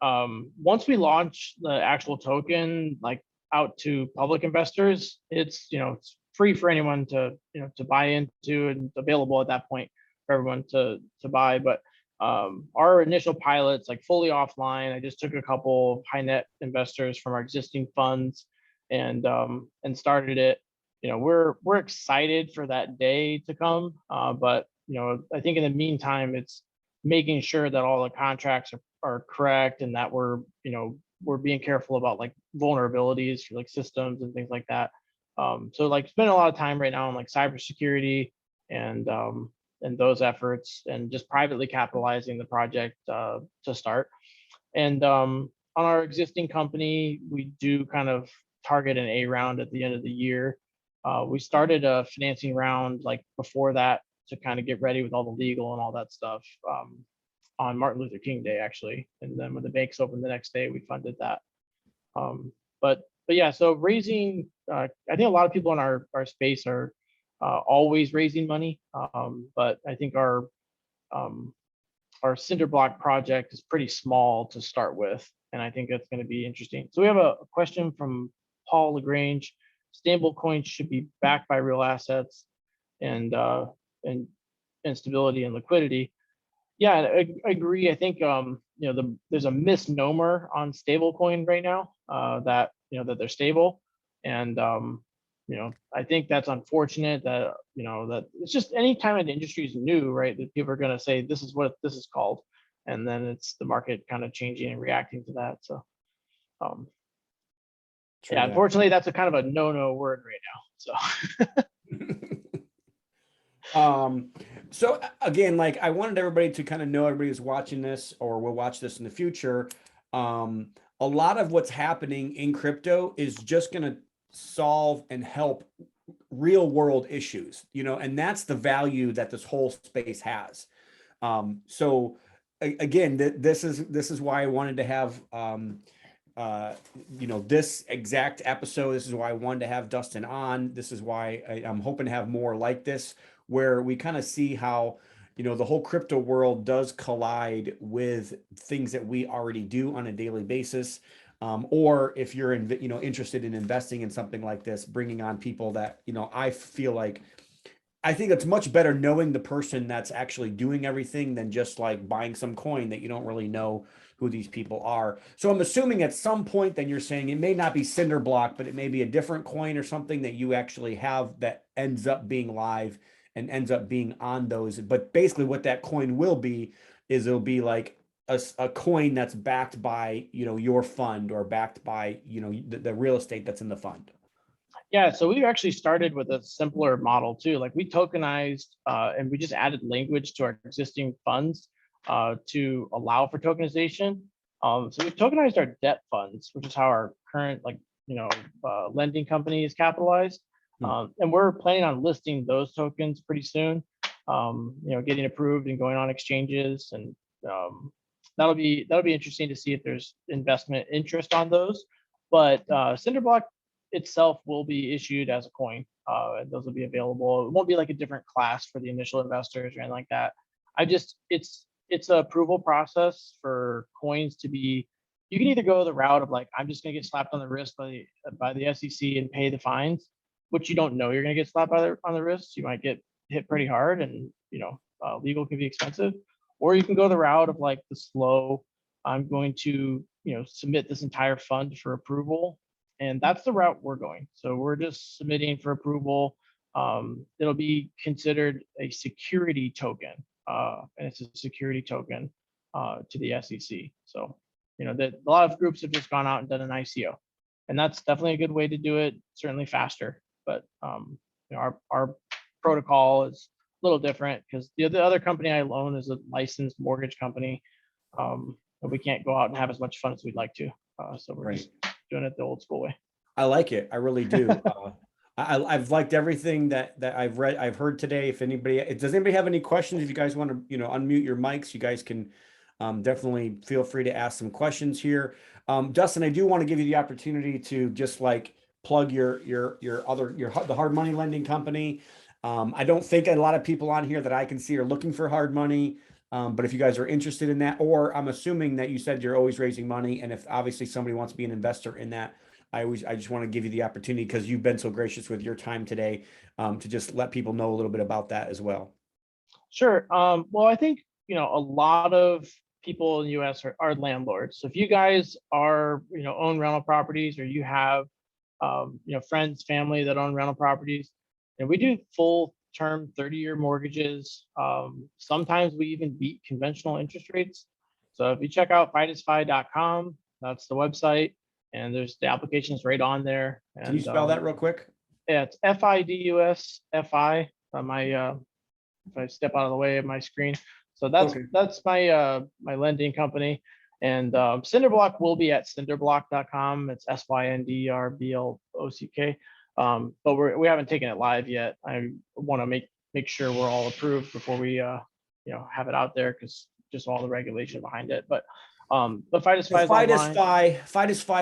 Once we launch the actual token, like out to public investors, it's it's free for anyone to to buy into, and available at that point for everyone to buy. But our initial pilot's like fully offline. I just took a couple of high net investors from our existing funds, and started it. we're excited for that day to come. But I think in the meantime, it's making sure that all the contracts are correct, and that we're being careful about like vulnerabilities for like systems and things like that. So like spending a lot of time right now on like cybersecurity and those efforts, and just privately capitalizing the project to start. And on our existing company, we do kind of target an A round at the end of the year. We started a financing round like before that to kind of get ready with all the legal and all that stuff on Martin Luther King Day, actually. And then when the banks opened the next day, we funded that. But yeah, so raising, I think a lot of people in our space are always raising money. But I think our cinder block project is pretty small to start with, and I think that's going to be interesting. So we have a question from Paul LaGrange. Stable coins should be backed by real assets and stability and liquidity. Yeah, I agree. I think there's a misnomer on stablecoin right now that that they're stable, and I think that's unfortunate that that it's just anytime an industry is new, right, that people are going to say this is what this is called, and then it's the market kind of changing and reacting to that. So yeah, unfortunately that's a kind of a no word right now. So again, like I wanted everybody to kind of know, everybody who's watching this or will watch this in the future, a lot of what's happening in crypto is just going to solve and help real world issues, and that's the value that this whole space has. So again, this is why I wanted to have this exact episode. This is why I wanted to have Dustin on. This is why I'm hoping to have more like this, where we kind of see how the whole crypto world does collide with things that we already do on a daily basis. Or if you're interested in investing in something like this, bringing on people that I feel like, I think it's much better knowing the person that's actually doing everything than just like buying some coin that you don't really know who these people are. So I'm assuming at some point then you're saying it may not be cinder block, but it may be a different coin or something that you actually have that ends up being live and ends up being on those. But basically what that coin will be is it'll be like a coin that's backed by your fund, or backed by the real estate that's in the fund. Yeah, so we actually started with a simpler model too. Like we tokenized and we just added language to our existing funds to allow for tokenization. So we've tokenized our debt funds, which is how our current lending company is capitalized. And we're planning on listing those tokens pretty soon. Getting approved and going on exchanges, and that'll be interesting to see if there's investment interest on those. But Cinderblock itself will be issued as a coin, and those will be available. It won't be like a different class for the initial investors or anything like that. It's an approval process for coins to be. You can either go the route of like, I'm just going to get slapped on the wrist by the SEC and pay the fines, which you don't know you're going to get slapped on the wrist. You might get hit pretty hard, and legal can be expensive. Or you can go the route of like the slow, I'm going to submit this entire fund for approval, and that's the route we're going. So we're just submitting for approval. It'll be considered a security token, and it's a security token to the SEC. So that a lot of groups have just gone out and done an ICO, and that's definitely a good way to do it. Certainly faster, but our protocol is a little different because the other company I own is a licensed mortgage company. And we can't go out and have as much fun as we'd like to. So we're just doing it the old school way. I like it. I really do. I've liked everything that I've heard today. If anybody, does anybody have any questions? If you guys want to, unmute your mics, you guys can definitely feel free to ask some questions here. Dustin, I do want to give you the opportunity to just like plug the hard money lending company. I don't think a lot of people on here that I can see are looking for hard money. But if you guys are interested in that, or I'm assuming that you said you're always raising money, and if obviously somebody wants to be an investor in that, I just want to give you the opportunity, because you've been so gracious with your time today, to just let people know a little bit about that as well. Sure. Well, I think a lot of people in the U.S. are landlords. So if you guys are own rental properties, or you have friends, family that own rental properties. And we do full term 30-year mortgages. Sometimes we even beat conventional interest rates. So if you check out fidusfi.com, that's the website, and there's the applications right on there. And Can you spell that real quick? yeah, it's FIDUSFI. If I step out of the way of my screen. So that's my lending company. And Cinderblock will be at cinderblock.com. It's SYNDRBLOCK. But we haven't taken it live yet. I want to make sure we're all approved before we have it out there, because just all the regulation behind it. But FidusFi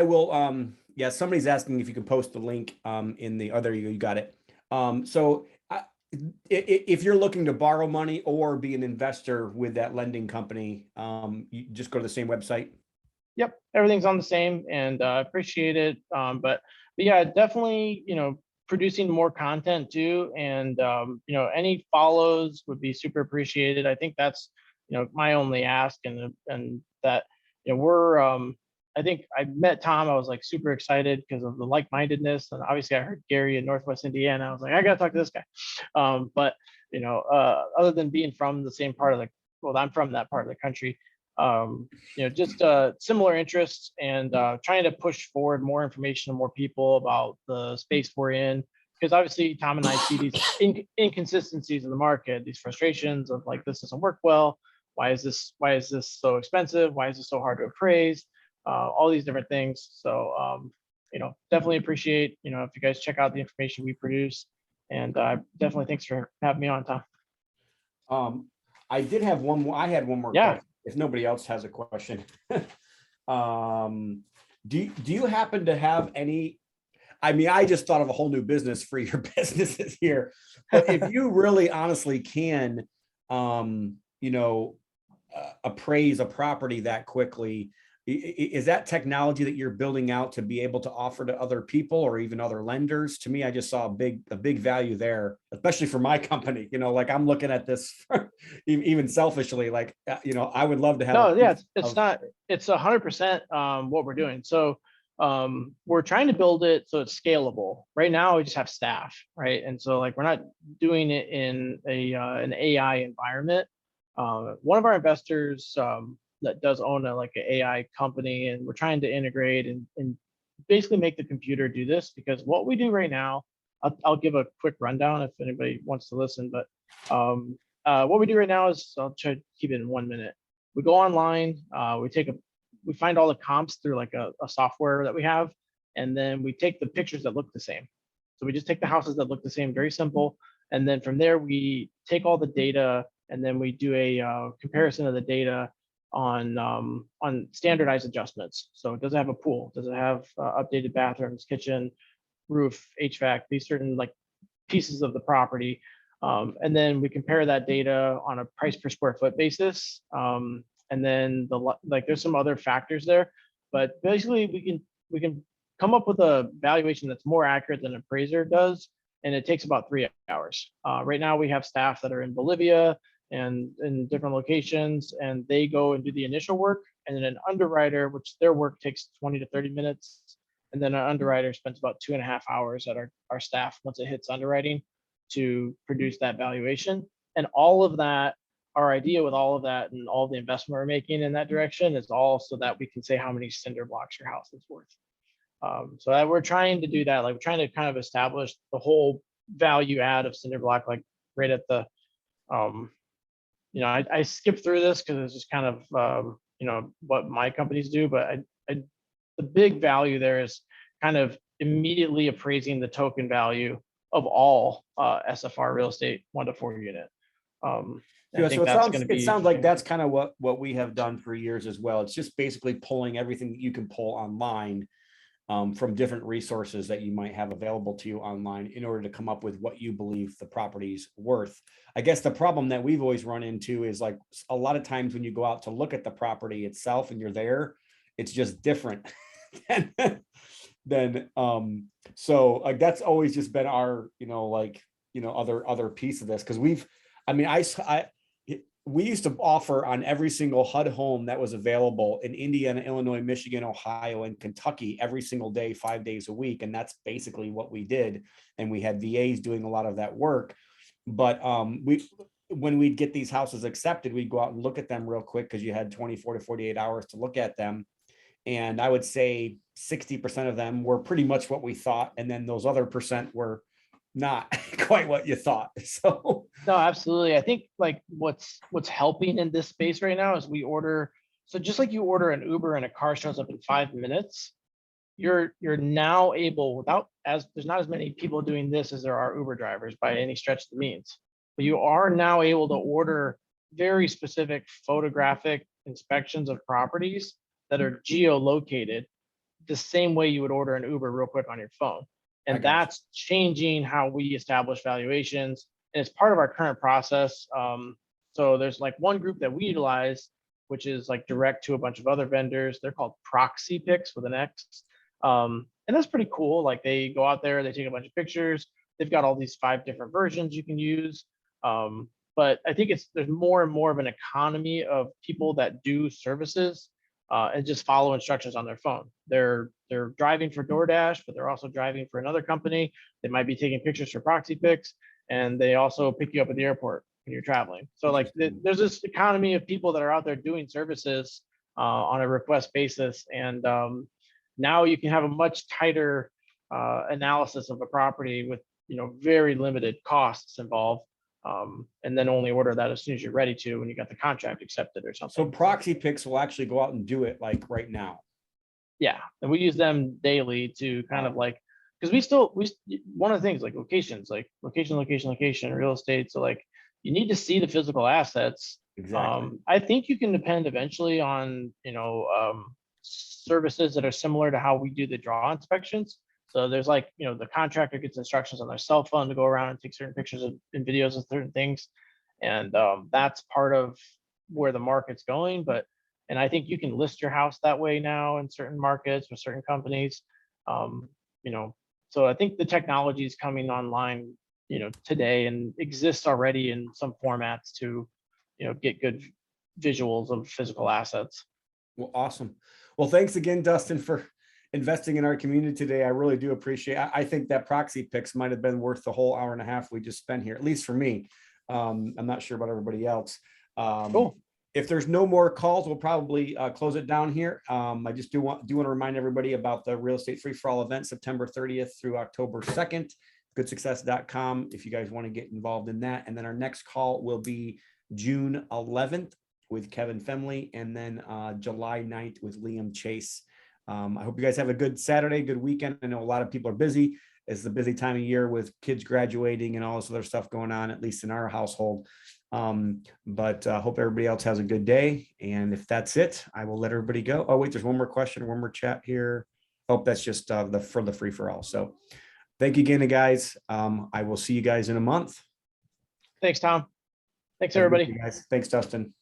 will yeah, somebody's asking if you can post the link in the other, you got it. So if you're looking to borrow money or be an investor with that lending company, you just go to the same website. Yep, everything's on the same, and I appreciate it. But yeah, definitely, producing more content too, and any follows would be super appreciated. I think that's my only ask, and that we're I think I met Tom. I was like super excited because of the like-mindedness, and obviously I heard Gary in Northwest Indiana. I was like, I gotta talk to this guy. But other than being from the same part of I'm from that part of the country. Just similar interests, and trying to push forward more information to more people about the space we're in, because obviously Tom and I see these inconsistencies in the market, these frustrations of like, this doesn't work well. Why is this so expensive? Why is this so hard to appraise? All these different things. So definitely appreciate if you guys check out the information we produce, and definitely thanks for having me on, Tom. I did have one more. I had one more question, if nobody else has a question. Do you happen to have any? I mean, I just thought of a whole new business for your businesses here, but if you really honestly can, appraise a property that quickly, is that technology that you're building out to be able to offer to other people or even other lenders? To me, I just saw a big value there, especially for my company. Like I'm looking at this even selfishly, like, I would love to have. No, yeah, it's 100% what we're doing. So we're trying to build it so it's scalable. Right now, we just have staff, right? And so like, we're not doing it in an AI environment. One of our investors that does own an AI company, and we're trying to integrate and basically make the computer do this, because what we do right now, I'll give a quick rundown if anybody wants to listen, but what we do right now is, I'll try to keep it in 1 minute. We go online, we find all the comps through like a software that we have, and then we take the pictures that look the same. So we just take the houses that look the same, very simple. And then from there, we take all the data, and then we do a comparison of the data on standardized adjustments. So does it have a pool? Does it have updated bathrooms, kitchen, roof, HVAC, these certain like pieces of the property? And then we compare that data on a price per square foot basis. And then there's some other factors there, but basically we can come up with a valuation that's more accurate than an appraiser does, and it takes about 3 hours. Right now we have staff that are in Bolivia and in different locations, and they go and do the initial work, and then an underwriter, which their work takes 20 to 30 minutes, and then an underwriter spends about 2.5 hours at our staff once it hits underwriting to produce that valuation. And all of that, our idea with all of that and all the investment we're making in that direction is all so that we can say how many cinder blocks your house is worth. So that we're trying to do that, like we're trying to kind of establish the whole value add of cinder block, like right at the I skipped through this because it's just kind of what my companies do, but the big value there is kind of immediately appraising the token value of all SFR real estate 1 to 4 unit. Yeah, so it sounds like that's kind of what we have done for years as well. It's just basically pulling everything that you can pull online from different resources that you might have available to you online in order to come up with what you believe the property's worth. I guess the problem that we've always run into is like a lot of times when you go out to look at the property itself and you're there, it's just different than so like that's always just been our other piece of this, because we used to offer on every single HUD home that was available in Indiana, Illinois, Michigan, Ohio, and Kentucky every single day, 5 days a week. And that's basically what we did. And we had VAs doing a lot of that work. But when we'd get these houses accepted, we'd go out and look at them real quick because you had 24 to 48 hours to look at them. And I would say 60% of them were pretty much what we thought. And then those other percent were not quite what you thought. So No, absolutely. I think like what's helping in this space right now is we order. So just like you order an Uber and a car shows up in 5 minutes, you're now able, without, as there's not as many people doing this as there are Uber drivers by any stretch of the means, but you are now able to order very specific photographic inspections of properties that are geolocated the same way you would order an Uber real quick on your phone. I And got you. that's changing how we establish valuations. And it's part of our current process. So there's like one group that we utilize, which is like direct to a bunch of other vendors. They're called proxy picks with an X. And that's pretty cool. Like they go out there, they take a bunch of pictures. They've got all these 5 different versions you can use. But I think there's more and more of an economy of people that do services and just follow instructions on their phone. They're driving for DoorDash, but they're also driving for another company. They might be taking pictures for proxy picks, and they also pick you up at the airport when you're traveling. So like there's this economy of people that are out there doing services on a request basis. And now you can have a much tighter analysis of a property with very limited costs involved. And then only order that as soon as you're ready to when you got the contract accepted or something. So proxy picks will actually go out and do it like right now. Yeah, and we use them daily to kind of like, because one of the things like locations, like location, real estate. So like you need to see the physical assets. Exactly. I think you can depend eventually on services that are similar to how we do the draw inspections. So there's like, the contractor gets instructions on their cell phone to go around and take certain pictures and videos of certain things. And that's part of where the market's going. And I think you can list your house that way now in certain markets with certain companies. So I think the technology is coming online, today and exists already in some formats to, get good visuals of physical assets. Well, awesome. Well, thanks again, Dustin, for investing in our community today. I really do appreciate it. I think that proxy picks might have been worth the whole hour and a half we just spent here, at least for me. I'm not sure about everybody else. Cool. If there's no more calls, we'll probably close it down here. I just do want to remind everybody about the real estate free for all event, September 30th through October 2nd, goodsuccess.com if you guys want to get involved in that. And then our next call will be June 11th with Kevin Femley, and then July 9th with Liam Chase. I hope you guys have a good Saturday, good weekend. I know a lot of people are busy. It's the busy time of year with kids graduating and all this other stuff going on, at least in our household. But hope everybody else has a good day. And if that's it, I will let everybody go. Oh, wait, there's one more question, one more chat here. Oh, that's just for the free for all. So thank you again, guys. I will see you guys in a month. Thanks, Tom. Thanks, everybody. Guys. Thanks, Dustin.